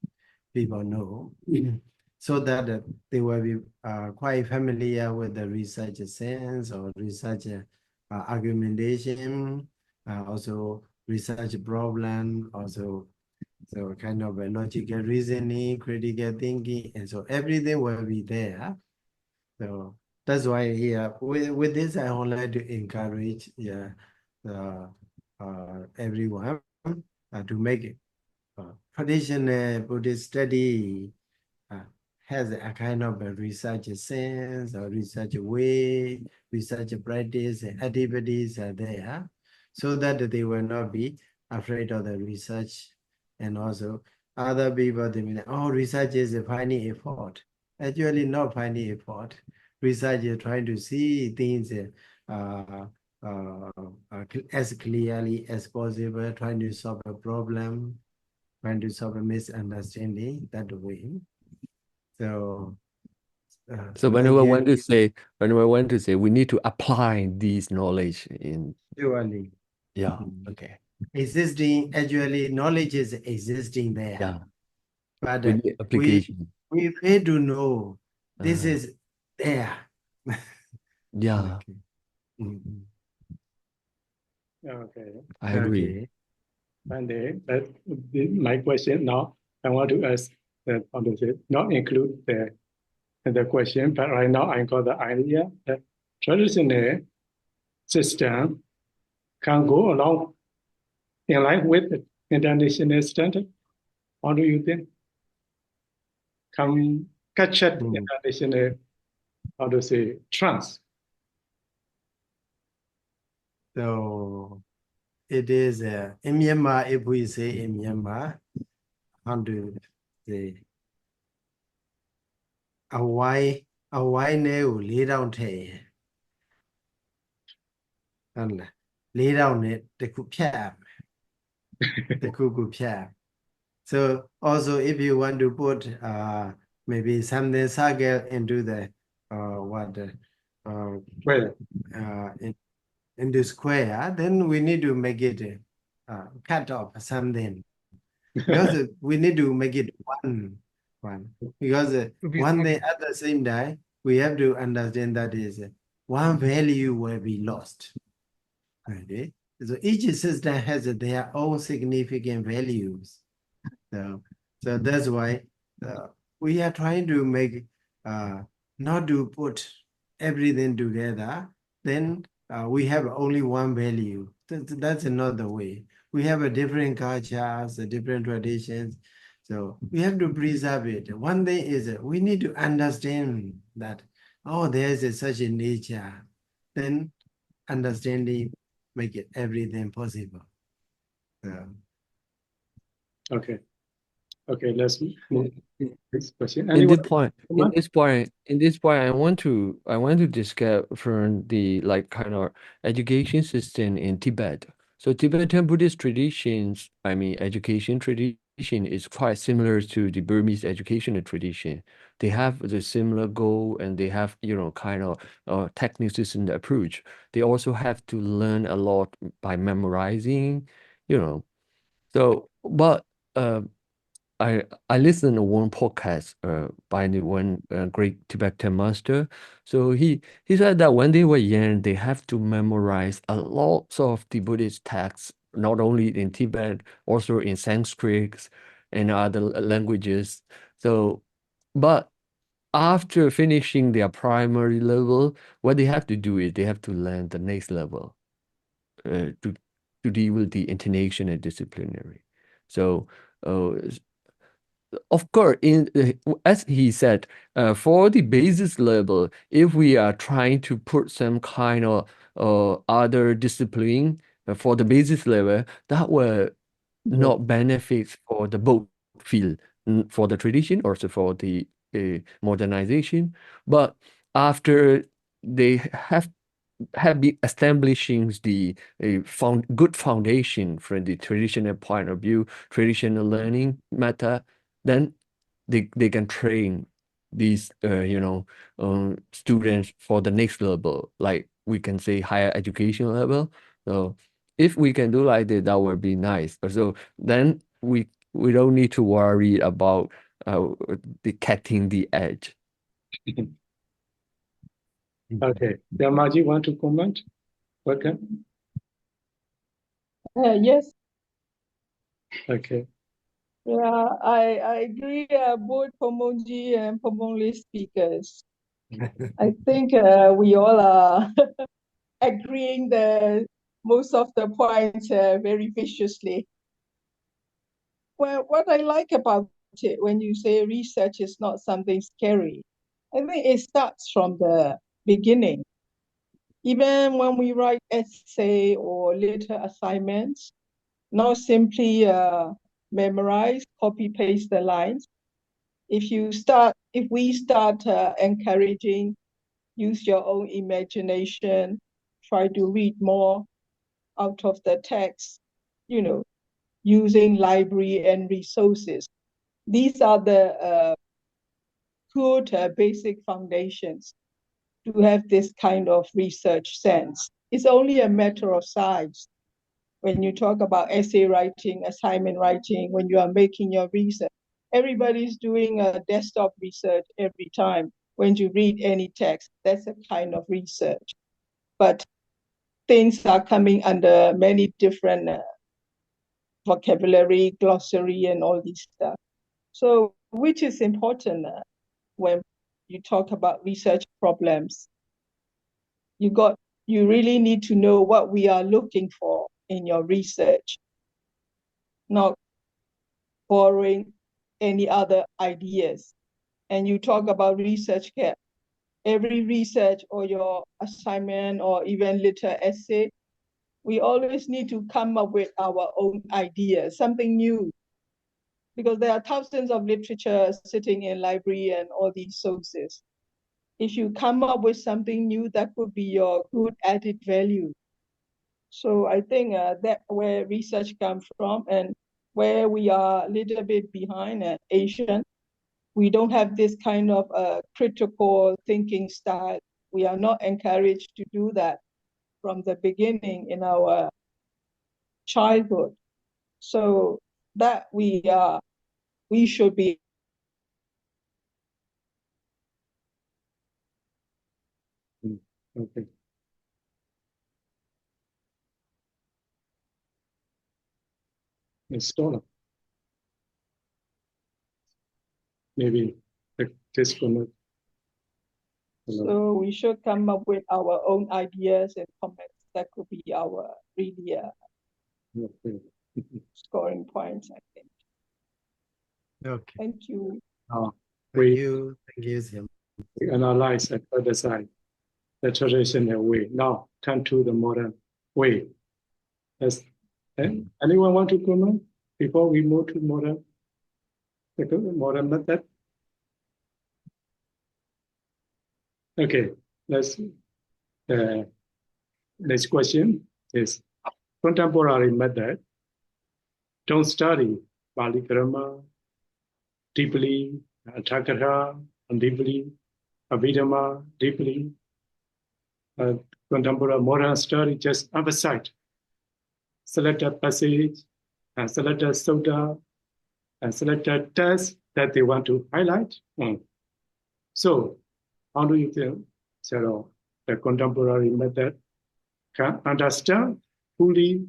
people know so that they will be quite familiar with the research sense or research argumentation, also research problem, also so kind of a logical reasoning, critical thinking, and so everything will be there. So That's why here with this I would like to encourage everyone to make it. Traditional Buddhist study has a kind of a research sense or research way, research practice and activities are there, so that they will not be afraid of the research. And also other people, they mean, oh, research is finding effort. Actually not finding effort. Research is trying to see things as clearly as possible, trying to solve a problem, trying to solve a misunderstanding that way. So, So whenever I again, want to say we need to apply this knowledge in surely yeah, okay. existing, actually knowledge is existing there, Yeah. but We need application. we fail to know this Uh-huh. is there. Yeah, Okay. Mhm. Okay. I agree. Okay. And my question now, I want to ask that how to say, not include the question, but right now I got the idea that traditional system can go along in line with the international standard. How do you think? Can catch up Mm. international, how to say, trends? So it is in Myanmar, if we say in Myanmar, how to say, a why nail lay down tay. And lay down it, the cook the cuckoo. So also if you want to put maybe something circle into the Well, in the square, then we need to make it cut off something, because we need to make it one, because one day at the same time we have to understand that is one value will be lost. Okay, so each system has their own significant values. So that's why we are trying to make not to put everything together. Then we have only one value. That's not the way. We have a different cultures, a different traditions. So we have to preserve it. One thing is we need to understand that, oh, there is such a nature. Then understanding make it everything possible. okay. Okay, let's move to this question. In this Anyone? point, I want to discuss from the like kind of education system in Tibet. So Tibetan Buddhist traditions, I mean, education tradition is quite similar to the Burmese educational tradition. They have the similar goal and they have, kind of technicism approach. They also have to learn a lot by memorizing, you know. So, but I listened to one podcast by the one great Tibetan master. So he said that when they were young, they have to memorize a lot of the Buddhist texts, not only in Tibet, also in Sanskrit and other languages. So, but after finishing their primary level, what they have to do is they have to learn the next level to deal with the intonation and disciplinary. So. Of course, as he said, for the basis level, if we are trying to put some kind of other discipline for the basis level, that will not benefit for the both field, for the tradition, also for the modernization. But after they have been establishing the good foundation from the traditional point of view, traditional learning method, then they can train these students for the next level, like we can say higher education level. So if we can do like that, that would be nice. So then we don't need to worry about the cutting the edge. Okay. Yamaji, want to comment? Welcome. Yes, Okay. I agree both Pomoji and Pomongli speakers. I think we all are agreeing most of the points very viciously. Well, what I like about it when you say research is not something scary, I think it starts from the beginning. Even when we write essay or later assignments, not simply memorize, copy, paste the lines. If we start encouraging, use your own imagination, try to read more out of the text, using library and resources. These are the good basic foundations to have this kind of research sense. It's only a matter of size. When you talk about essay writing, assignment writing, when you are making your research, everybody's doing a desktop research every time. When you read any text, that's a kind of research. But things are coming under many different vocabulary, glossary, and all these stuff. So, which is important when you talk about research problems. You really need to know what we are looking for in your research, not borrowing any other ideas. And you talk about research gap. Every research or your assignment or even little essay, we always need to come up with our own ideas, something new. Because there are thousands of literature sitting in library and all these sources. If you come up with something new, that could be your good added value. So I think that's where research comes from, and where we are a little bit behind Asian. We don't have this kind of critical thinking style. We are not encouraged to do that from the beginning in our childhood. So that we should be. Okay. Installer. Maybe this one. So we should come up with our own ideas and comments. That could be our really scoring points, I think. Okay. Thank you. Thank you, Sim. We analyze and put aside the traditional way. Now turn to the modern way. Anyone want to comment before we move to the modern method? Okay, next question is contemporary method. Don't study Pali grammar deeply, Takara deeply, Abhidhamma deeply. Contemporary modern study just emphasize selected passage and selected sutta and selected text that they want to highlight. So how do you think the contemporary method can understand fully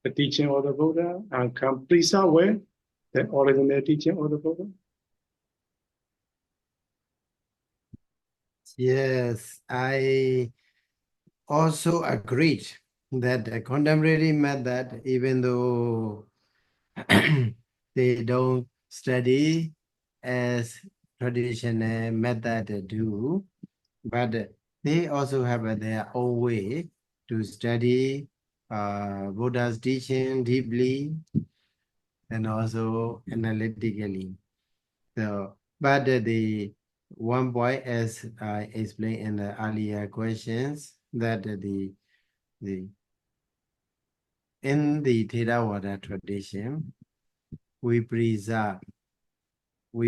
the teaching of the Buddha and can preserve well the original teaching of the Buddha? Yes, I also agreed that the contemporary method, even though they don't study as traditional method do, but they also have their own way to study Buddha's teaching deeply and also analytically. So, but the one point, as I explained in the earlier questions, that in the Theravada tradition, we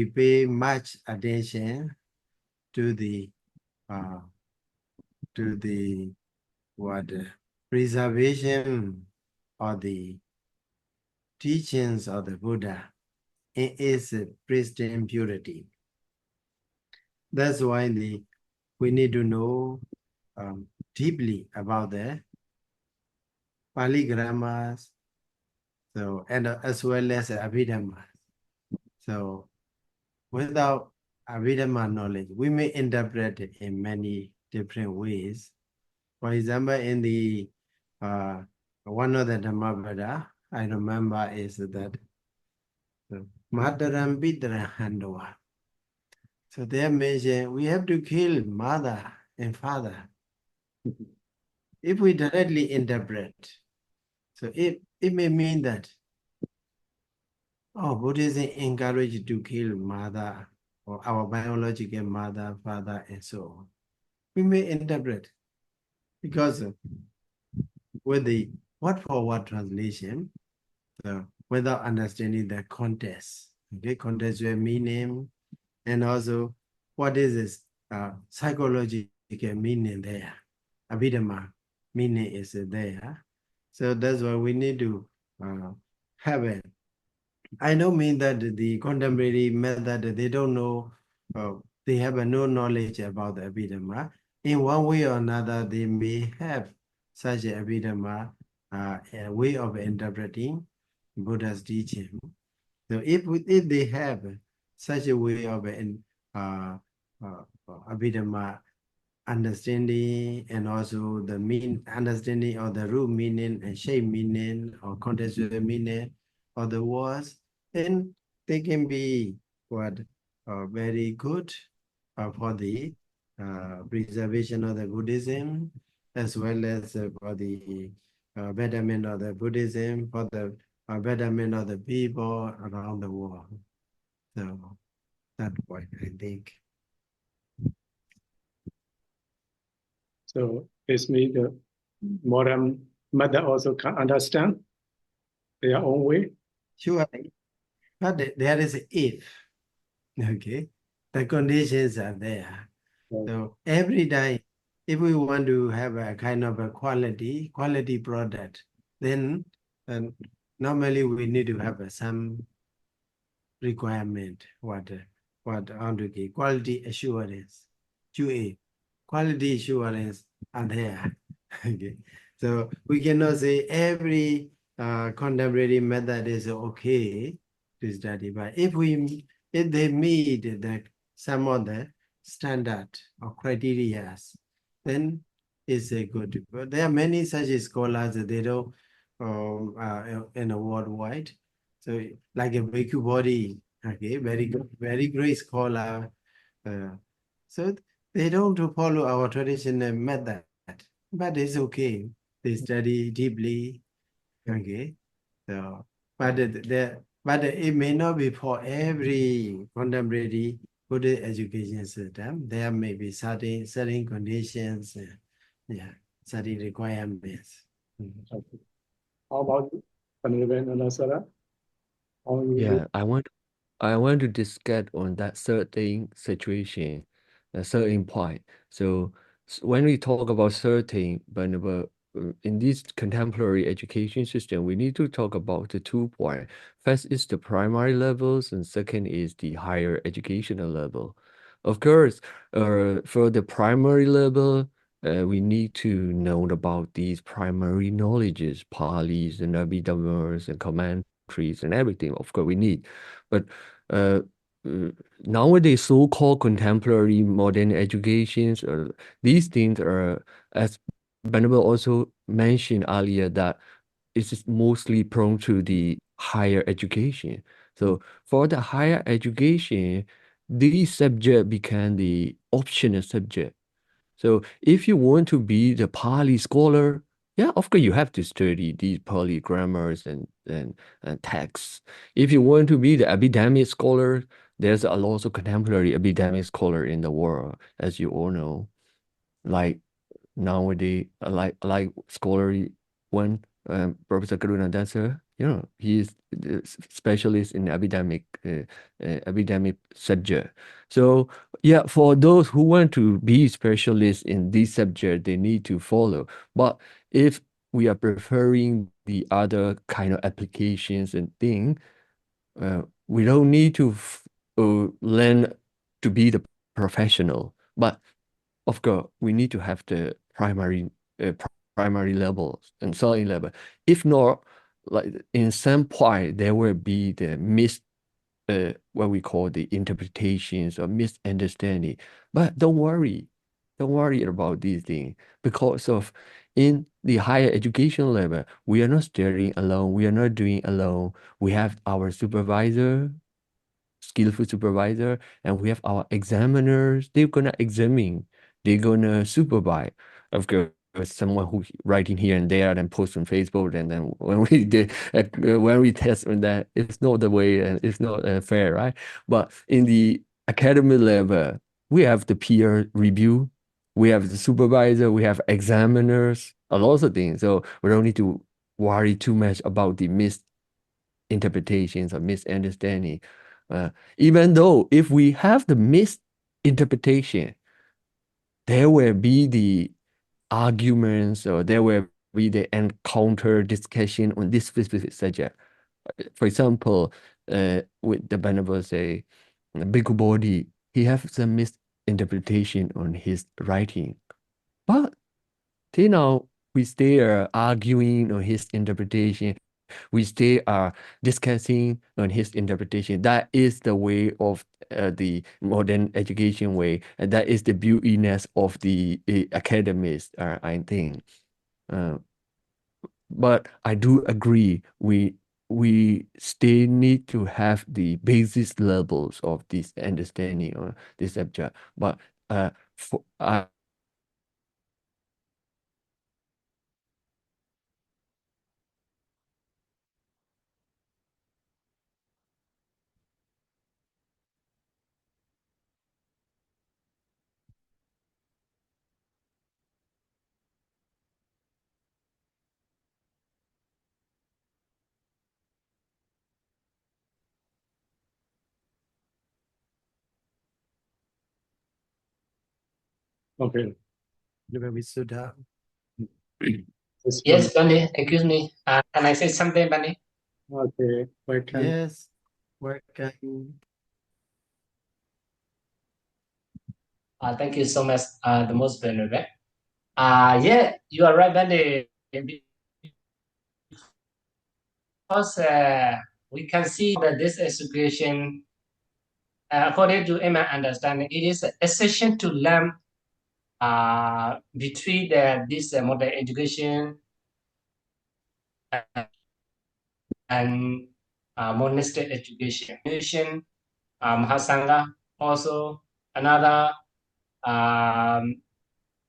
pay much attention to the preservation of the teachings of the Buddha in its pristine purity. That's why we need to know deeply about the Pali grammars, so and as well as Abhidhamma. So without Abhidhamma knowledge. We may interpret it in many different ways. For example, in the one of the Dhammavada, I remember is that Mataram Pitra Handova. So they mention we have to kill mother and father. If we directly interpret, so it may mean that, oh, Buddhism encouraged to kill mother or our biological mother, father, and so on. We may interpret because with the word for word translation, without understanding the context, okay, contextual meaning, and also what is this psychological meaning there. Abhidhamma meaning is there. So that's why we need to have it. I don't mean that the contemporary method, they don't know, they have no knowledge about the Abhidhamma. In one way or another, they may have such a Abhidhamma, a way of interpreting Buddha's teaching. So if they have such a way of Abhidhamma understanding and also the understanding of the root meaning and shape meaning or contextual meaning of the words, then they can be very good for the preservation of the Buddhism, as well as for the betterment of the Buddhism, for the betterment of the people around the world. So that's what I think. So it's means the modern mother also can understand their own way. Sure, but there is a if. Okay, the conditions are there. Right. So every time, if we want to have a kind of a quality product, then normally we need to have some requirement. What quality assurance, QA, quality assurance are there. Okay, so we cannot say every contemporary method is okay to study, but if they meet some of the standard or criteria, then it's a good. But there are many such scholars that they don't in a worldwide. So like a Bhikkhu body, okay, very great scholar. So they don't follow our traditional method, but it's okay. They study deeply, okay. So, but it may not be for every contemporary Buddhist education system. There may be certain conditions, certain requirements. Okay. How about Paniven and Asara? How you Yeah, I want to discuss on that certain situation, a certain point. So when we talk about certain, but in this contemporary education system, we need to talk about the 2 points. First is the primary levels, and second is the higher educational level. Of course, for the primary level, we need to know about these primary knowledges, Palis and Abhidhammas and commentaries and everything. Of course, we need. But nowadays, so-called contemporary modern educations, these things are, as Venerable also mentioned earlier, that it is mostly prone to the higher education. So for the higher education, these subject become the optional subject. So if you want to be the Pali scholar, yeah, of course you have to study these Pali grammars and texts. If you want to be the Abhidhammic scholar, there's a lot of contemporary Abhidhammic scholar in the world, as you all know. Like nowadays, like scholarly one, Professor Karuna Dasar, he is the specialist in academic subject. So yeah, for those who want to be specialists in this subject, they need to follow. But if we are preferring the other kind of applications and thing, we don't need to learn to be the professional. But of course, we need to have the primary levels and solid level. If not, like in some point, there will be the what we call the interpretations or misunderstanding. But don't worry about these things because of in the higher education level, we are not studying alone, we are not doing alone. We have our supervisor, skillful supervisor, and we have our examiners. They're gonna examine, they're gonna supervise. Of course, someone who writing here and there and post on Facebook, and then when we test on that, it's not the way and it's not fair, right? But in the academy level, we have the peer review, we have the supervisor, we have examiners, a lot of things. So we don't need to worry too much about the misinterpretations or misunderstanding. Even though if we have the misinterpretation, there will be the arguments or there will be the encounter discussion on this specific subject. For example, with the Venerable say, Bhikkhu Bodhi, he has some misinterpretation on his writing. But till now, we still arguing on his interpretation. We still are discussing on his interpretation. That is the way of the modern education way, and that is the beautiness of the academies, I think. But I do agree, we still need to have the basis levels of this understanding or this subject. But for Okay. Visuddha. Yes, Bani, excuse me. Can I say something, Bani? Okay. Welcome. Yes, welcome. Thank you so much, the most venerable. Yeah, you are right, Bani. Because we can see that this education, according to my understanding, it is essential to learn between this modern education and monastic education. Mahasangha also another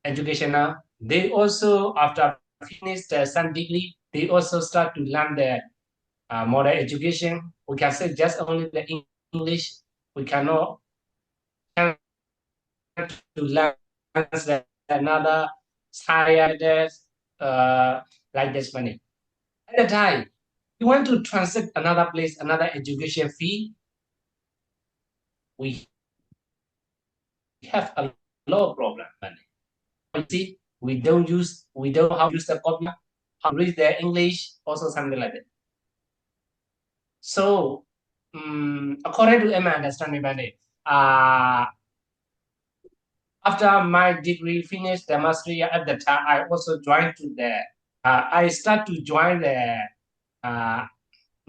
educational. They also, after finish some degree, they also start to learn the modern education. We can say just only the English. We cannot to learn another science like this money. At the time, you want to transit another place, another education fee. We have a lot of problem. You see, we don't know how to use the copy, how to read the English, also something like that. So, according to my understanding, after my degree finished the mastery at the time, I also joined to the. I start to join the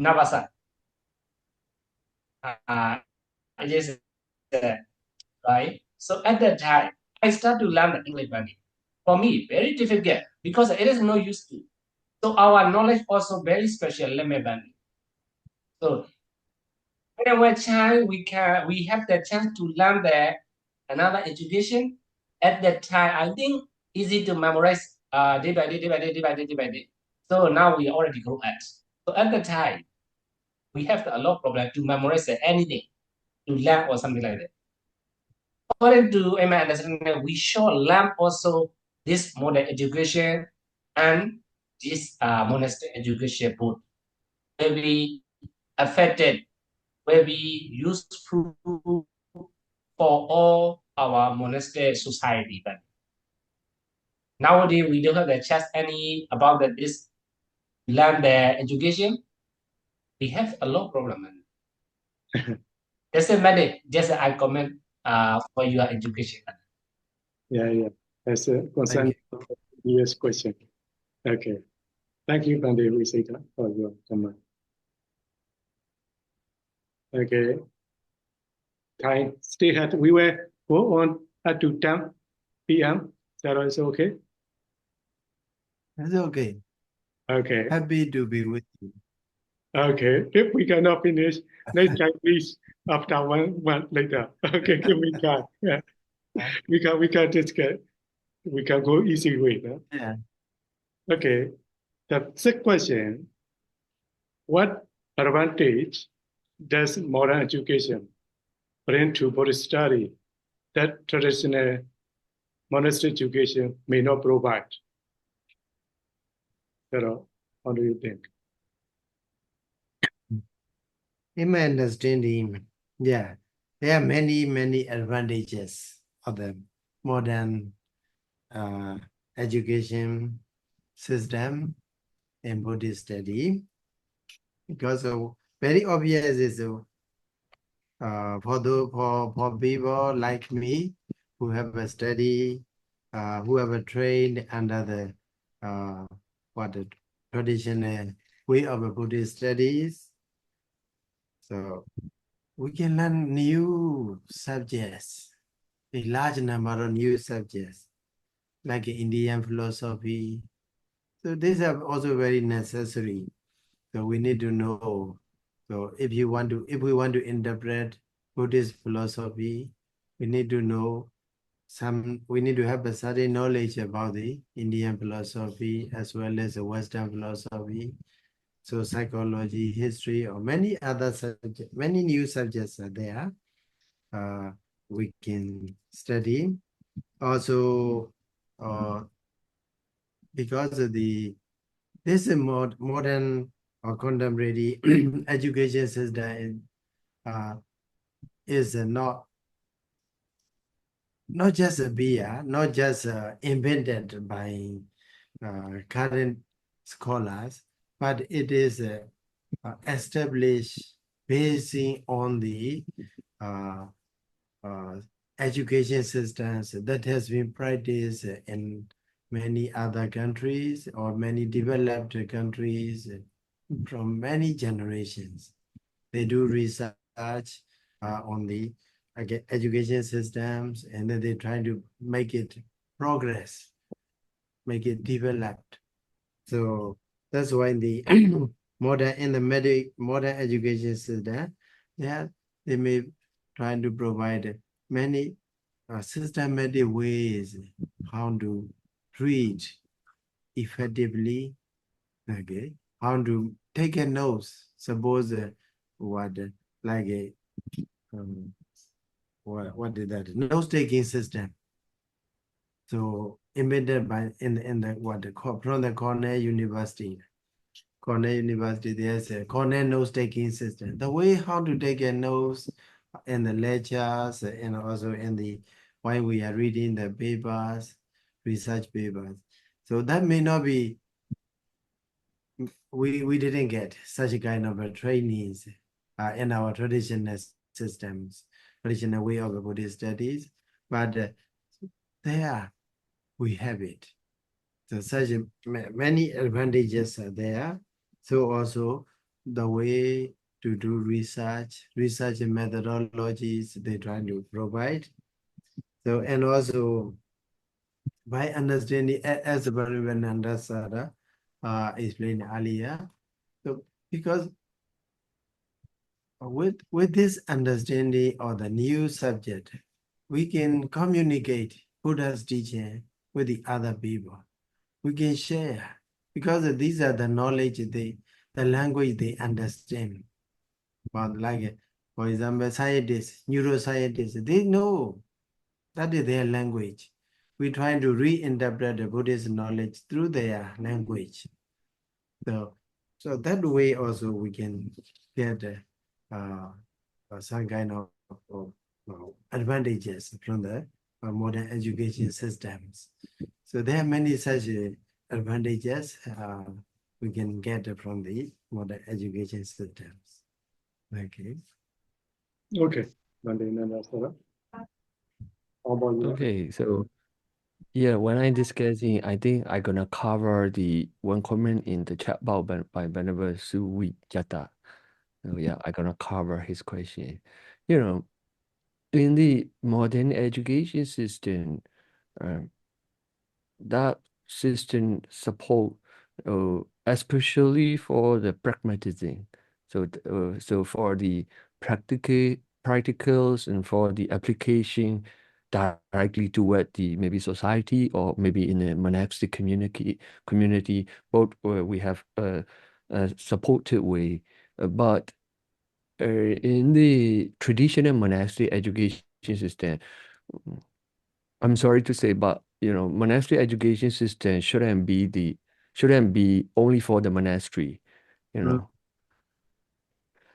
Navasa. It is right. So at that time, I start to learn the English Bani. For me, very difficult because it is no use to. So our knowledge also very special. Let me Bani. So whenever child we have the chance to learn the another education. At that time, I think easy to memorize day by day, day by day, day by day, day by day. So now we already grow up. So at the time, we have a lot of problem to memorize anything, to learn or something like that. According to my understanding, we should learn also this modern education and this monastic education both will be affected, will be useful for all our monastic society. But nowadays we don't have the chance any about this learn the education. We have a lot of problem. That's a matter. Just I comment for your education. Yeah. That's a concern. Yes, question. Okay. Thank you, Pandey Visita, for your comment. Okay. Time stay at we will go on at to 10 p.m. That is okay. That's okay. Okay. Happy to be with you. Okay. If we cannot finish, next time please after 1 month later. Okay, give me time. Yeah. We can just get we can go easy way. No? Yeah. Okay. The second question, what advantage does modern education bring to Buddhist study that traditional monastic education may not provide? So, what do you think? In my understanding, yeah, there are many advantages of the modern education system in Buddhist study, because very obvious is for people like me who have a study, who have a trained under the the traditional way of a Buddhist studies. So we can learn new subjects, a large number of new subjects, like Indian philosophy. So these are also very necessary. So we need to know. So if we want to interpret Buddhist philosophy, we need to know we need to have a certain knowledge about the Indian philosophy as well as the Western philosophy. So psychology, history, or many other subjects, many new subjects are there. We can study. Also, because of this modern or contemporary education system is not just a beer, not just invented by current scholars, but it is established basing on the education systems that has been practiced in many other countries or many developed countries from many generations. They do research on the education systems, and then they try to make it progress, make it developed. So that's why in the modern education system, yeah, they may try to provide many systematic ways how to treat effectively, okay, how to take a notes. Suppose like a what is that note taking system? So invented by in the from the Cornell University. Cornell University, there's a Cornell note taking system. The way how to take a notes in the lectures and also in the while we are reading the papers, research papers. So that may not be. We didn't get such a kind of a trainings in our traditional systems, traditional way of Buddhist studies, but there we have it. So such many advantages are there. So also the way to do research methodologies they try to provide. So and also by understanding as Bhagavananda Sara explained earlier. So because with this understanding of the new subject, we can communicate Buddha's teaching with the other people. We can share because these are the knowledge the language they understand. But like for example, scientists, neuroscientists, they know that is their language. We try to reinterpret the Buddhist knowledge through their language. So that way also we can get some kind of advantages from the modern education systems. So there are many such advantages we can get from the modern education systems. Okay. Okay. How about you? Okay, so yeah, when I discussing, I think I'm gonna cover the one comment in the chat box by Venerable Suwijata. So yeah, I'm gonna cover his question. You know, in the modern education system, um, that system support, especially for the pragmatism. So for the practicals and for the application directly toward the maybe society or maybe in a monastic community, both we have a supported way, but in the traditional monastic education system, I'm sorry to say, but monastery education system shouldn't be only for the monastery, you Mm. know.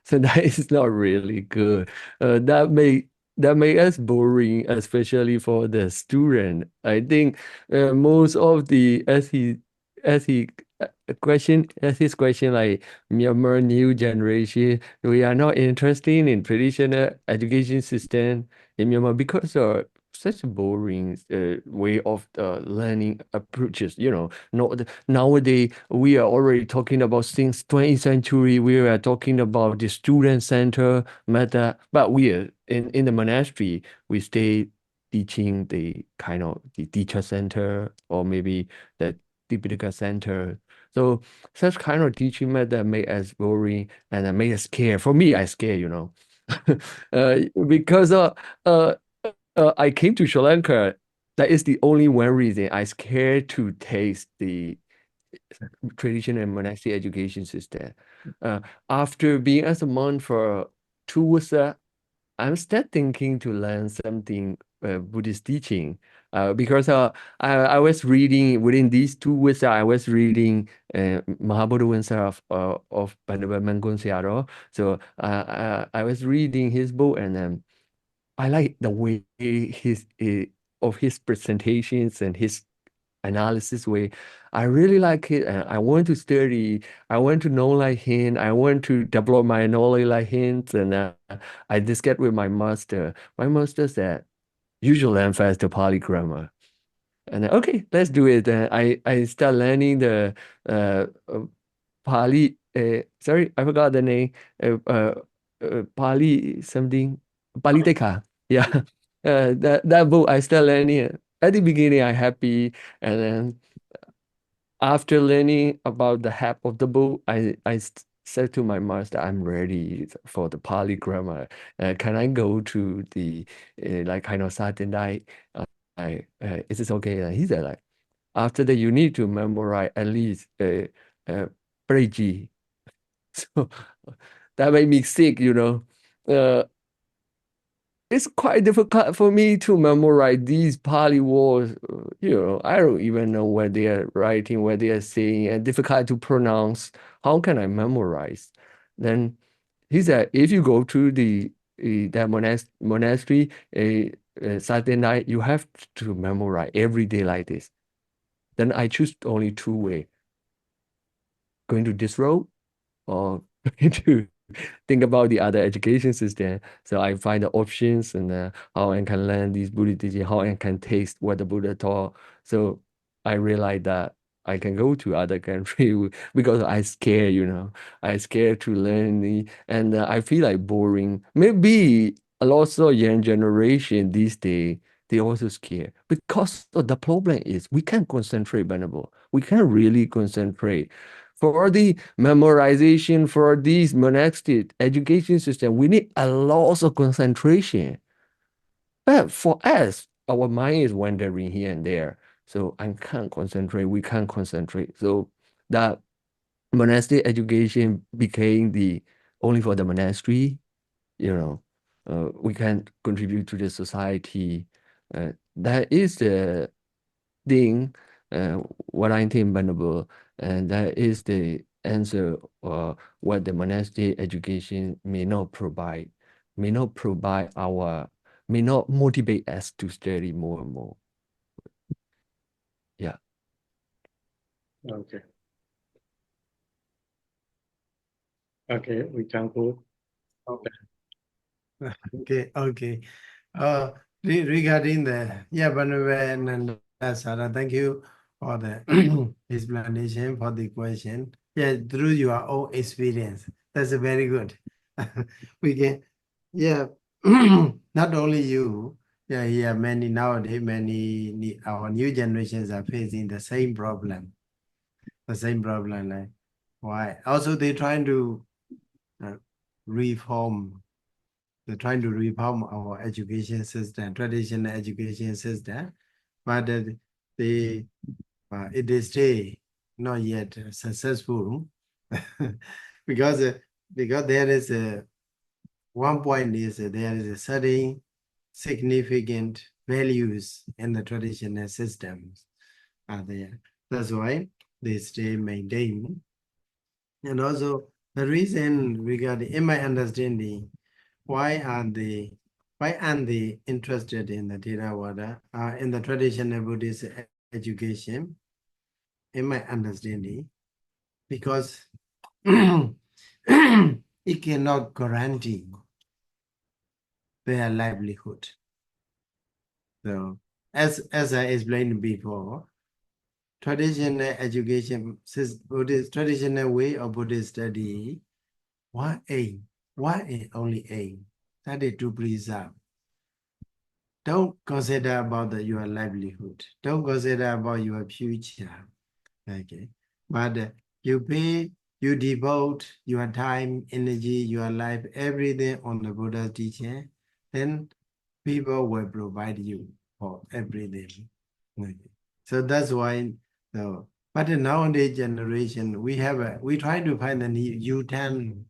So that is not really good. That make us boring, especially for the student. I think most of the as he as his question like Myanmar new generation, we are not interested in traditional education system in Myanmar because of such a boring way of learning approaches. Nowadays we are already talking about since 20th century. We are talking about the student center method, but we are in the monastery. We stay teaching the kind of the teacher center or maybe the Tipitaka center. So such kind of teaching method make us boring and make us scared. For me, I scare. Because uh, I came to Sri Lanka. That is the only one reason I scared to taste the traditional and monastic education system. Uh, After being as a monk for 2 years, I'm still thinking to learn something Buddhist teaching. Because I was reading within these 2 years, I was reading Mahabodhisattva of Pandava Mangun Sayadaw. So I was reading his book, and I like the way of his presentations and his analysis way. I really like it, and I want to study. I want to know like him. I want to develop my knowledge like him. And I discussed with my master. My master said, "You should learn first the Pali grammar." And okay, let's do it. I start learning the Pali. Sorry, I forgot the name. Pali something. Pali Teka. Yeah. That book I start learning it. At the beginning, I happy, and then after learning about the half of the book, I said to my master, I'm ready for the Pali grammar. Can I go to the like kind of Saturday night? Is this okay? And he said like, after that you need to memorize at least Preji. So that made me sick. Uh, it's quite difficult for me to memorize these Pali words. I don't even know what they are writing, what they are saying, and difficult to pronounce. How can I memorize? Then he said, if you go to that monastery, Saturday night, you have to memorize every day like this. Then I choose only two ways: going to this road or to think about the other education system. So I find the options and how I can learn these Buddhist teaching, how I can taste what the Buddha taught. So I realized that I can go to other country because I scared. I scared to learn and I feel like boring. Maybe a lot of young generation these days, they also scared because the problem is we can't concentrate, Venerable. We can't really concentrate. For the memorization for this monastic education system, we need a lot of concentration. But for us, our mind is wandering here and there. So I can't concentrate. We can't concentrate. So that monastic education became the only for the monastery. We can contribute to the society. That is the thing, uh, what I think Venerable, and that is the answer what the monastic education may not motivate us to study more and more. Yeah. Okay. Okay, we can go. Okay. Regarding Banave and Sarah, thank you for the explanation for the question. Yeah, through your own experience. That's very good. We can, yeah, not only you, yeah, yeah, many nowadays, our new generations are facing the same problem. Like, why? Also, they're trying to reform. They're trying to reform our education system, traditional education system, but they it is still not yet successful because there is a one point is there is a certain significant values in the traditional systems are there. That's why they stay maintained. And also the reason regarding, in my understanding, why aren't they interested in the Theravada, in the traditional Buddhist education? In my understanding, because it cannot guarantee their livelihood. So, as I explained before, traditional education, Buddhist traditional way of Buddhist study, one aim, only aim, that is to preserve. Don't consider about your livelihood. Don't consider about your future. Okay, but you devote your time, energy, your life, everything on the Buddha's teaching, then people will provide you for everything. Okay. So that's why. So, but the nowadays generation, we try to find a new U-turn.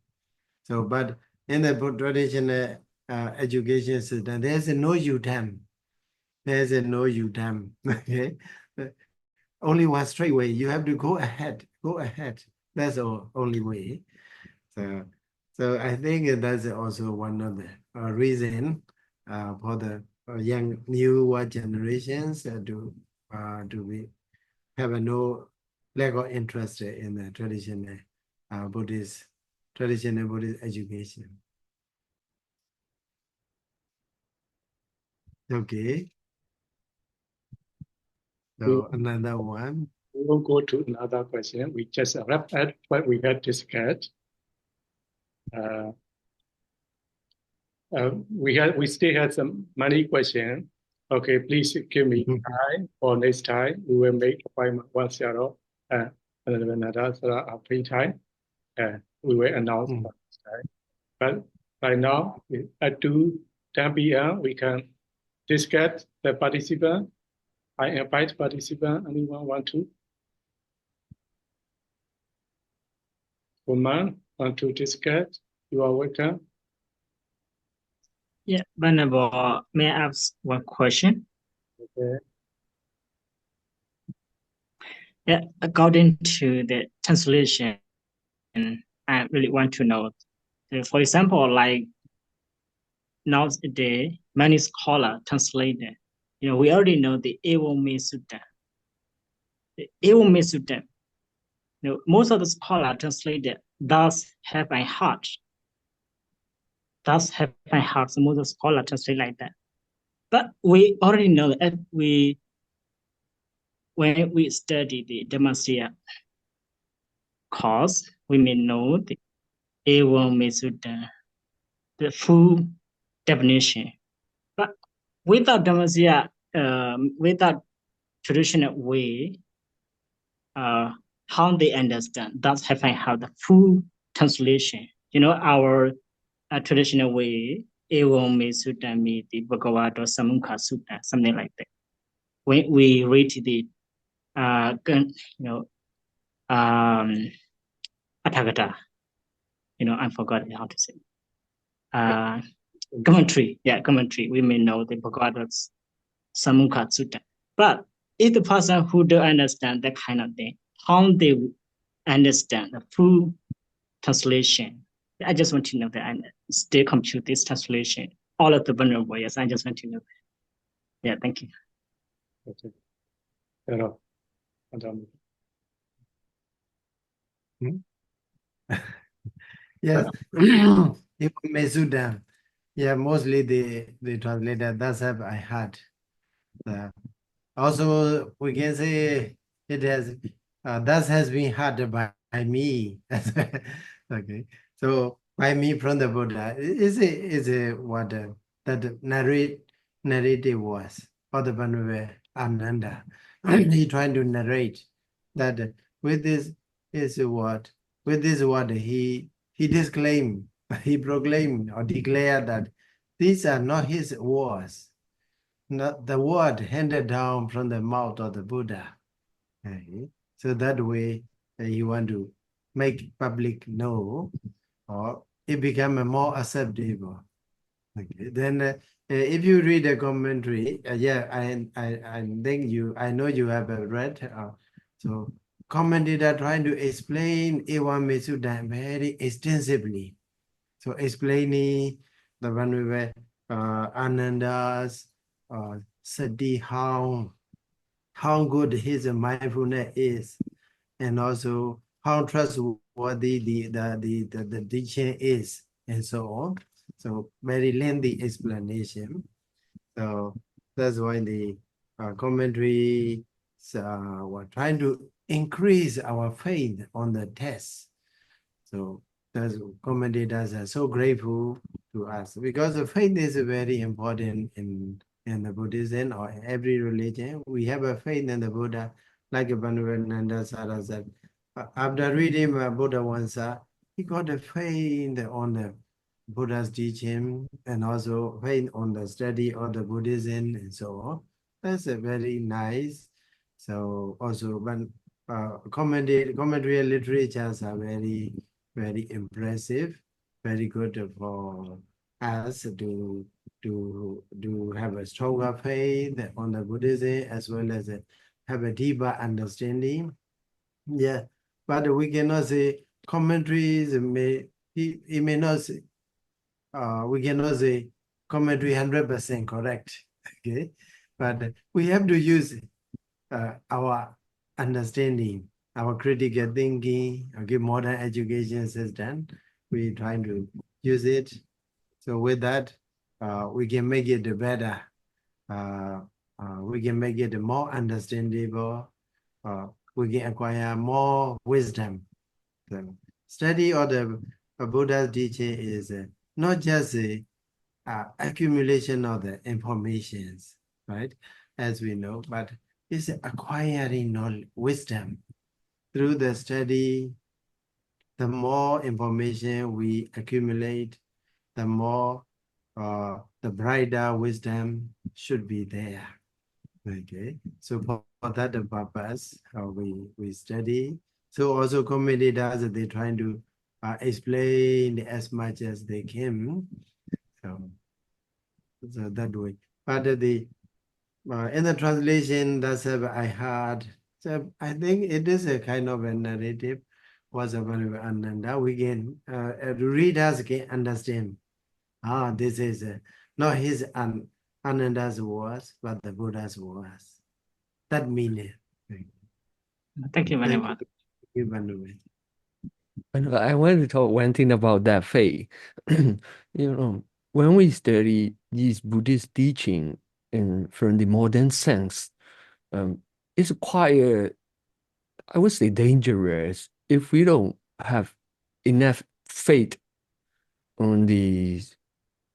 So, but in the traditional education system, there's no U-turn. There's no U-turn. Okay. Only one straight way. You have to go ahead. Go ahead. That's the only way. So I think that's also one of the reason for the young newer generations to have a no lack of interest in the traditional Buddhist education. Okay. So another one. We will go to another question. We just wrap up what we had discussed. We still have some many questions. Okay, please give me time for next time. We will make appointment once another free time. We will announce for next time. But right now, at 10 p.m., we can discuss the participant. I invite participant. Anyone want to? Woman want to discuss? You are welcome. Yeah, Venerable, may I ask one question? Okay. Yeah, according to the translation, I really want to know. For example, like nowadays, many scholars translated. We already know the Ewome Sutta. The Ewome Sutta. Most of the scholars translated, thus have my heart. Thus have my heart. So most of the scholars translate like that. But we already know that when we study the Dhammasya course, we may know the Ewome Sutta, the full definition. But without Dhammasya, without traditional way, how they understand, that's have I have the full translation. Our traditional way, Ewome Sutta means the Bhagavata or Samukha Sutta, something like that. When we read the Athagata, I forgot how to say. Commentary, commentary. We may know the Bhagavata's Samukha Sutta. But if the person who don't understand that kind of thing, how they understand the full translation? I just want to know that I still compute this translation. All of the vulnerable, yes, I just want to know that. Yeah, thank you. Okay. Hello. Madam. Yes. Mesuda. Yeah, mostly the translator, that's have I had. Also, we can say it has that has been had by me. Okay. So by me from the Buddha is a what that narrative was for the Venerable Ananda. He trying to narrate that with this is what with this word he disclaimed, he proclaimed or declared that these are not his words, not the word handed down from the mouth of the Buddha. Okay. So that way you want to make public know, or it become a more acceptable. Okay. Then if you read the commentary, yeah, I think I know you have read. So commentator trying to explain Ewa Mesuda very extensively. So explaining the one with Ananda's Sati, how good his mindfulness is, and also how trustworthy the teaching is, and so on. So very lengthy explanation. So that's why the commentary were trying to increase our faith on the test. So that's commentators are so grateful to us, because the faith is very important in the Buddhism or in every religion. We have a faith in the Buddha, like Bhanavananda Sara said. After reading Buddha Vansa, he got a faith on the Buddha's teaching, and also faith on the study of the Buddhism and so on. That's a very nice. So also when commentary literatures are very impressive, very good for us to have a stronger faith on the Buddhism, as well as have a deeper understanding. Yeah, but we cannot say commentaries it may not say, we cannot say commentary 100% correct. Okay, but we have to use our understanding, our critical thinking. Okay, modern education system, we trying to use it. So with that, we can make it better. We can make it more understandable. We can acquire more wisdom. The study of the Buddha's teaching is not just a accumulation of the informations, right? As we know, but it's acquiring knowledge, wisdom through the study. The more information we accumulate, the more the brighter wisdom should be there. Okay, so for that purpose, we study. So also commentators, they trying to explain as much as they can. So that way. But in the translation, that's I heard. So I think it is a kind of a narrative. Was about Ananda. We can readers can understand. This is not his Ananda's words, but the Buddha's words. That meaning. Thank you very Thank much. you, Bhanu. And I want to talk one thing about that faith. When we study these Buddhist teaching and from the modern sense, it's quite, I would say, dangerous if we don't have enough faith on the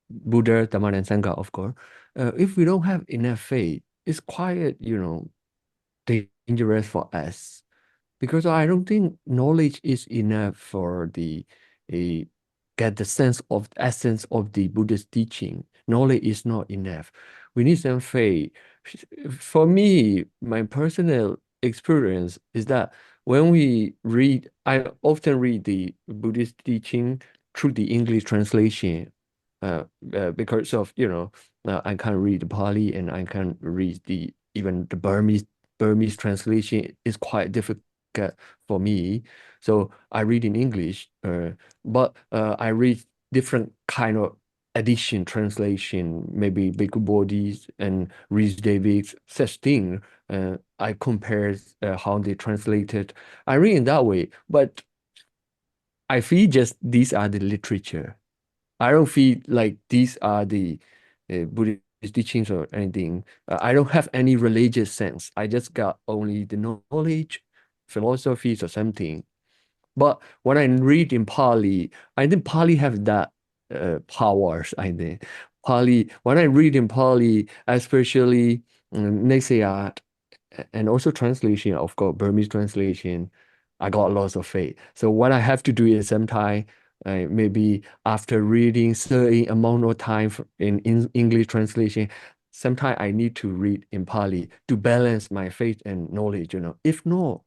Buddha, Dhamma, and Sangha, of course. If we don't have enough faith, it's quite, dangerous for us, because I don't think knowledge is enough for get the sense of essence of the Buddhist teaching. Knowledge is not enough. We need some faith. For me, my personal experience is that when we read, I often read the Buddhist teaching through the English translation, because of I can read the Pali, and I can read even the Burmese translation is quite difficult for me. So I read in English, but I read different kind of edition translation, maybe Bhikkhu Bodhis and Rhys Davids, such thing. I compare how they translated. I read in that way, but I feel just these are the literature. I don't feel like these are the Buddhist teachings or anything. I don't have any religious sense. I just got only the knowledge, philosophies or something. But when I read in Pali, I think Pali have that powers. I think Pali. When I read in Pali, especially Nexayat, and also translation, of course, Burmese translation, I got lots of faith. So what I have to do is sometimes maybe after reading certain amount of time in English translation, sometimes I need to read in Pali to balance my faith and knowledge. If not,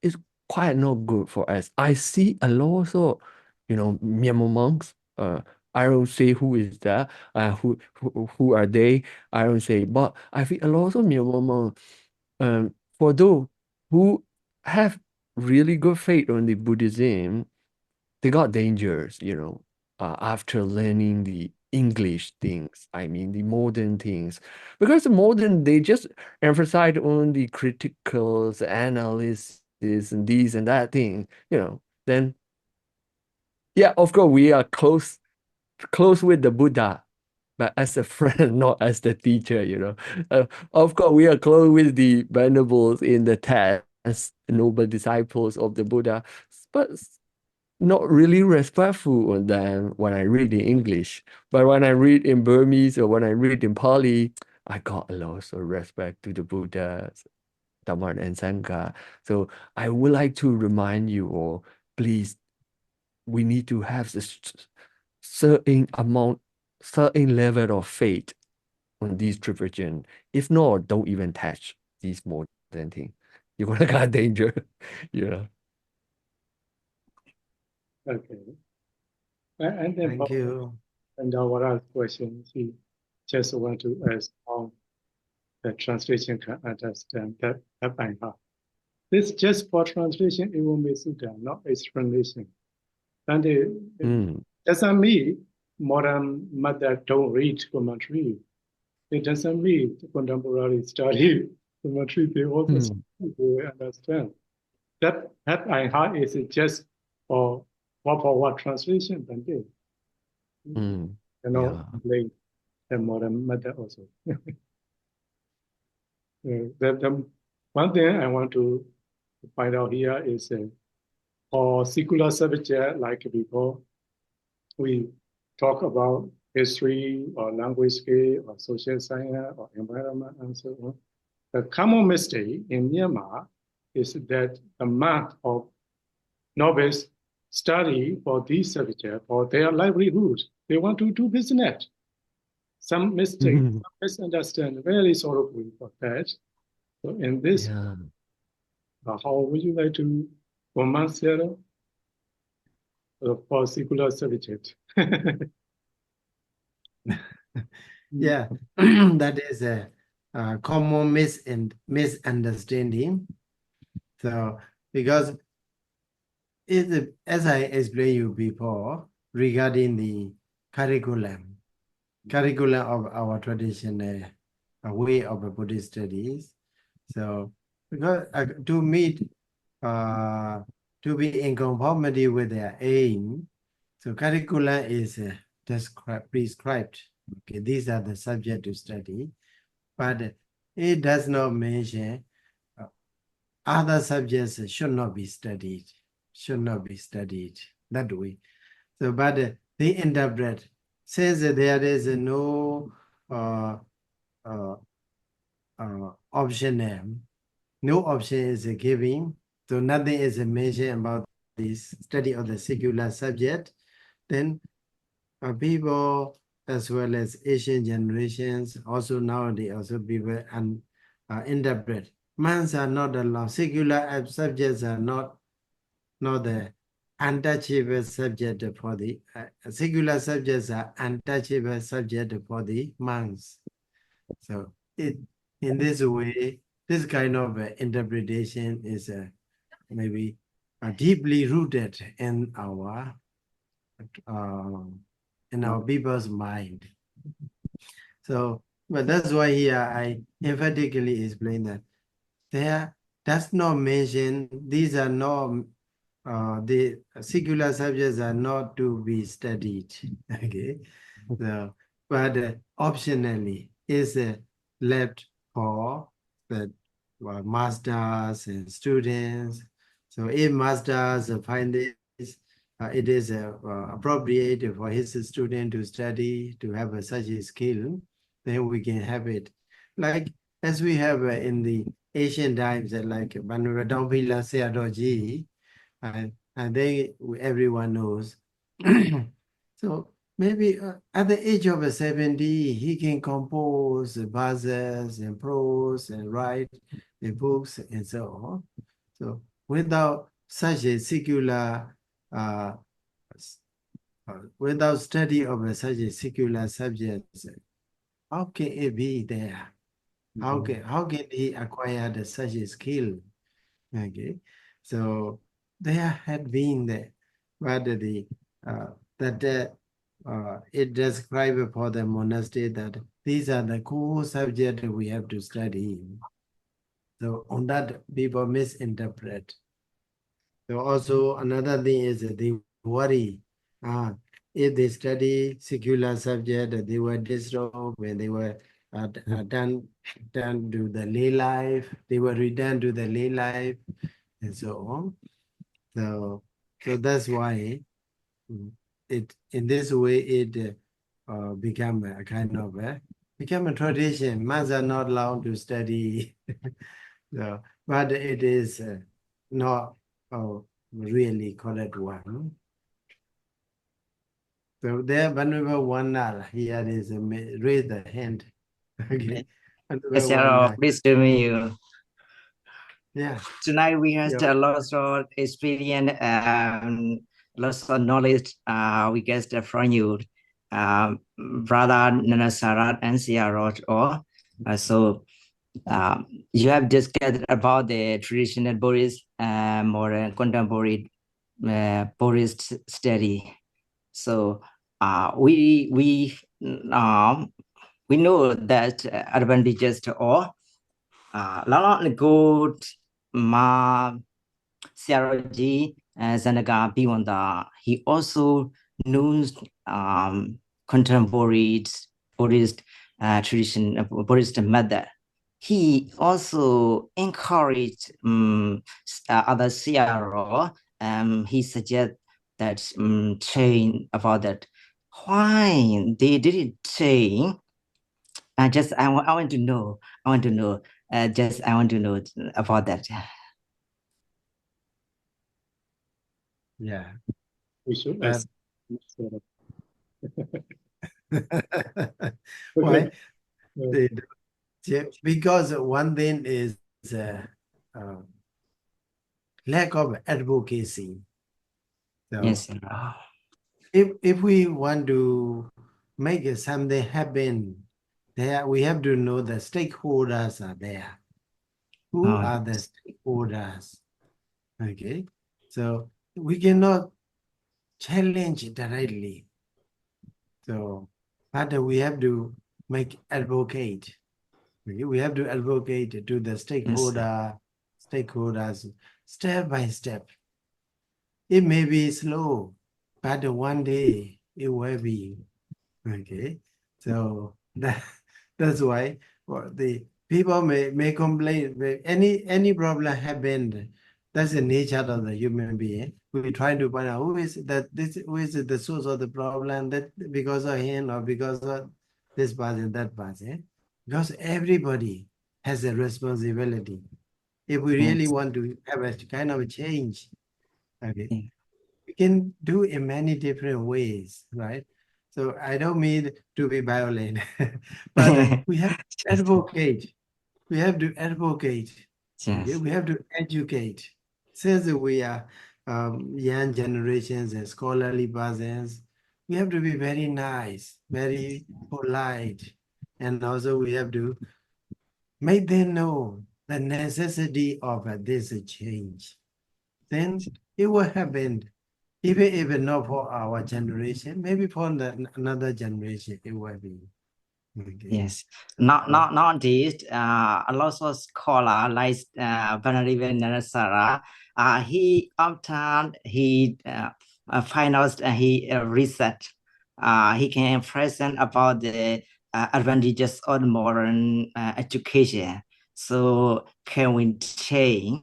it's quite not good for us. I see a lot of, Myanmar monks. I don't say who is that, who are they. I don't say, but I think a lot of Myanmar monks, for those who have really good faith on the Buddhism, they got dangers, after learning the English things. I mean, the modern things. Because the modern, they just emphasize on the criticals, analysis, and these and that thing, then, yeah, of course, we are close with the Buddha, but as a friend, not as the teacher. Of course, we are close with the venerables in the text, noble disciples of the Buddha, but not really respectful on them when I read in English. But when I read in Burmese or when I read in Pali, I got a lot of respect to the Buddha, Dhamma, and Sangha. So I would like to remind you all, please, we need to have this certain level of faith on these traditions. If not, don't even touch these modern things. You're gonna get danger, Okay. And then Thank you. and our other question, he just want to ask how the translation can understand that and how. This just for translation, it will be Sutta, not explanation. And it doesn't mean modern mother don't read commentary. It doesn't mean contemporary study commentary. They also they understand. That and how is it just for what translation than this? Like the modern method also. The one thing I want to find out here is for secular subject like before, we talk about history or language skill or social science or environment and so on. The common mistake in Myanmar is that the amount of novice study for these subjects for their livelihood. They want to do business. Some mistake, some misunderstand. Very sorrowful for that. So in this, how would you like to comment, Sarah, for secular subject? Yeah, that is a common misunderstanding. So because as I explained you before regarding the curriculum of our traditional way of Buddhist studies. So because to be in conformity with their aim, so curriculum is prescribed. Okay, these are the subject to study, but it does not mention other subjects should not be studied that way. So, but they interpret, says that there is no option. No option is given, so nothing is mentioned about this study of the secular subject. Then people as well as Asian generations, also nowadays, also people interpret. Monks are not allowed. Secular subjects are not the untouchable subject for the secular subjects are untouchable subject for the monks. So in this way, this kind of interpretation is maybe deeply rooted in our people's mind. So, but that's why here I emphatically explain that there does not mention these are not the secular subjects are not to be studied. Okay, so but optionally is left for the masters and students. So if masters find this, it is appropriate for his student to study, to have such a skill, then we can have it. Like as we have in the ancient times, like Venerable Dongpila Sayadaw, and they everyone knows. So maybe at the age of 70, he can compose verses and prose and write the books and so on. So without such a secular, without study of such a secular subject, how can it be there? How can he acquire such a skill? Okay, so there had been there, but it described for the monastery that these are the core subjects we have to study. So on that, people misinterpret. So also another thing is they worry. If they study secular subject, they were disturbed when they were done to the lay life. They were returned to the lay life, and so on. So that's why it in this way it become a kind of become a tradition. Monks are not allowed to study, so, but it is not really correct one. So there, Venerable Wanda here is raise the hand. Okay, Yes, Venerable Wanda. please to meet you. Yeah. Tonight we have Yeah. a lot of experience and lots of knowledge we get from you, Brother Nanasarat and Siarot. So you have discussed about the traditional Buddhist more contemporary Buddhist study. So we know that advantages to all. Long ago, Ma Siaraji Zanaga Biwanda, he also knows contemporary Buddhist tradition, Buddhist method. He also encouraged other Siaro. He suggests that train about that. Why they didn't train? I want to know. I want to know. I want to know about that. Yeah. We should But- ask. Why? Okay. Because one thing is lack of advocacy. So Yes. if we want to make something happen, there we have to know the stakeholders are there. Who are the stakeholders? Okay, so we cannot challenge directly. So, but we have to make advocate. Okay? We have to advocate to the stakeholders step by step. It may be slow, but one day it will be. Okay, so that's why the people may complain. Any problem happened. That's the nature of the human being. We try to find out who is the source of the problem, that because of him or because of this person, that person. Because everybody has a responsibility. If we really want to have a kind of a change, okay, we can do in many different ways, right? So I don't mean to be violent, but we have to advocate. We have to advocate. Okay? Yes. We have to educate. Since we are young generations and scholarly persons, we have to be very nice, very polite, and also we have to make them know the necessity of this change. Then it will happen. Even if not for our generation, maybe for another generation, it will be. Okay. Yes. Nowadays, a lot of scholar like Venerable Narasara, he often find out he research. He can present about the advantages of modern education. So can we change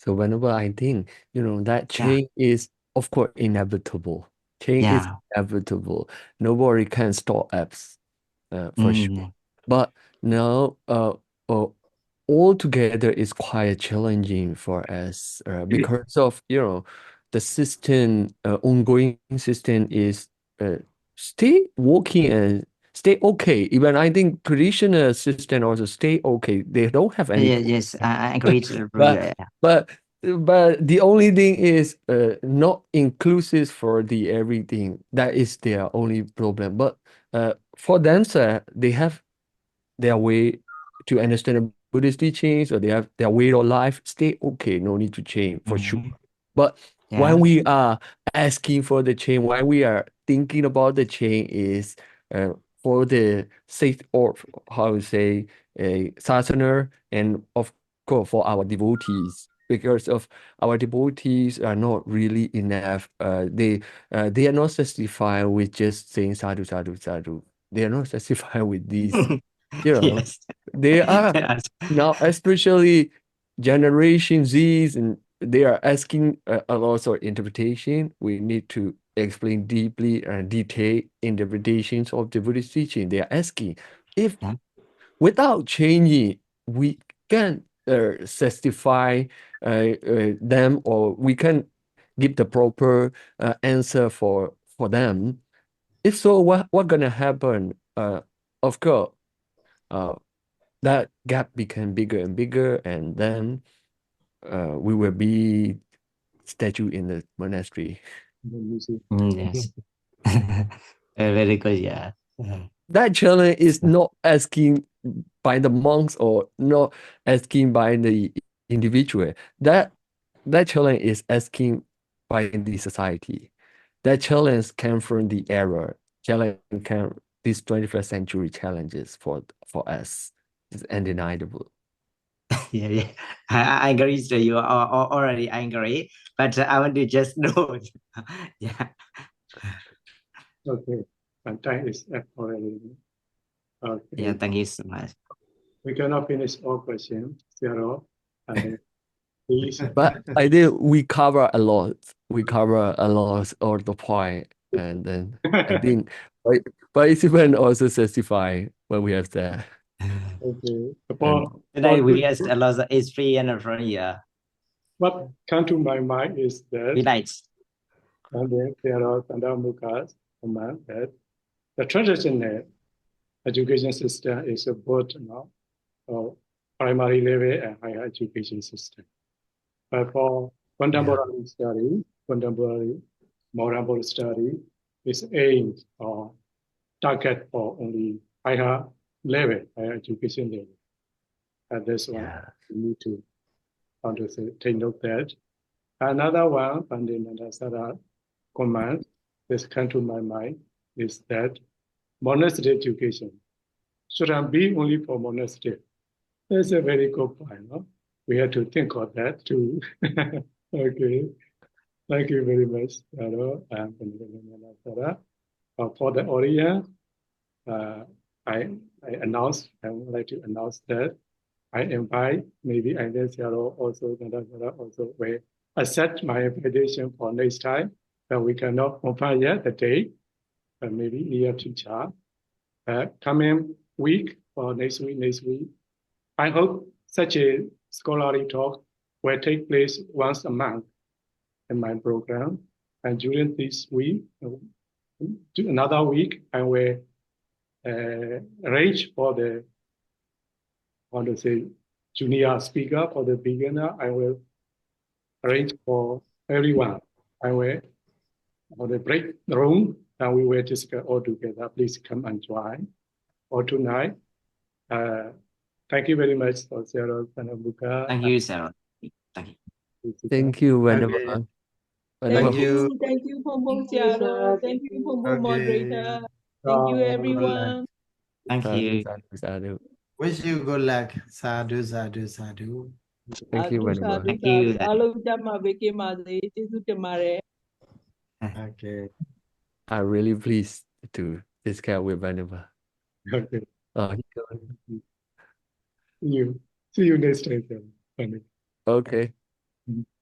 So whenever I think, that Yeah. change is, of course, inevitable. Change is Yeah. inevitable. Nobody can stop us, for sure. Mm. But now, altogether is quite challenging for us, because of, the system, ongoing system is stay working and stay okay. Even I think traditional system also stay okay. They don't have any Yeah, yes, I agree, but yeah. but but the only thing is not inclusive for the everything. That is their only problem. But for themselves, they have their way to understand the Buddhist teachings, or they have their way of life. Stay okay, no need to change for sure. But Yeah. when we are asking for the change, when we are thinking about the change, is for the sake of, how to say, a sadhana, and of course for our devotees, because of our devotees are not really enough. They are not satisfied with just saying sadhu sadhu sadhu. They are not satisfied with these. Yes. They are Yes. now, especially Generation Z's, and they are asking a lot of interpretation. We need to explain deeply and detailed interpretations of the Buddhist teaching. They are asking if, Yeah. without changing, we can satisfy them, or we can give the proper answer for them. If so, what gonna happen? Of course, that gap became bigger and bigger, and then we will be statue in the monastery. Yes. Very good, yeah. That challenge is not asking by the monks, or not asking by the individual. That challenge is asking by the society. That challenge came from the era. Challenge came these 21st century challenges for us. It's undeniable. Yeah. I agree. So you are already angry, but I want to just know. Yeah. Okay, and time is up already. Okay, Yeah. Thank you so much. we cannot finish all questions, Zero. And please, But I think we cover a lot. We cover a lot of the point, and then I think participant also testify when we have that. okay. And today we have a lot of history and from here. What come to my mind is We that, like. and then there are Sandamuka's comment that the traditional education system is a both now, primary level and higher education system. But for contemporary study, contemporary modern Buddhist study is aimed or target for only higher level, higher education level. And this one, we need to take note that. Another one, Pandit Sarah comment, this come to my mind, is that monastic education shouldn't be only for monastic. That's a very good point. No? We have to think of that too. Okay. Thank you very much, Yaro and Pandit Sarah. For the audience, I would like to announce that I invite, maybe I guess Yaro also, Nandasara also will accept my invitation for next time, but we cannot confirm yet the date, but maybe near future. Coming week or next week, I hope such a scholarly talk will take place once a month in my program. And during this week, another week, I will arrange for the, I want to say, junior speaker. For the beginner, I will arrange for everyone. I will for the break room, and we will discuss all together. Please come and join. Or tonight. Thank you very much, Sarah Panabuka. Thank you, Sarah. Thank you. Thank you, whenever. Okay. Whenever. Thank you, Pong Pong Chiaro. Thank you, Pong Pong moderator. Thank you, everyone. Thank you. Sadhu. Wish you good luck. Sadhu, sadhu, sadhu. Thank you, whenever. Thank you. Alo jama beke maze. Jesu temare. Okay. I'm really pleased to discuss with whenever. Okay. Oh, See you next time. Sir. okay. Mhm.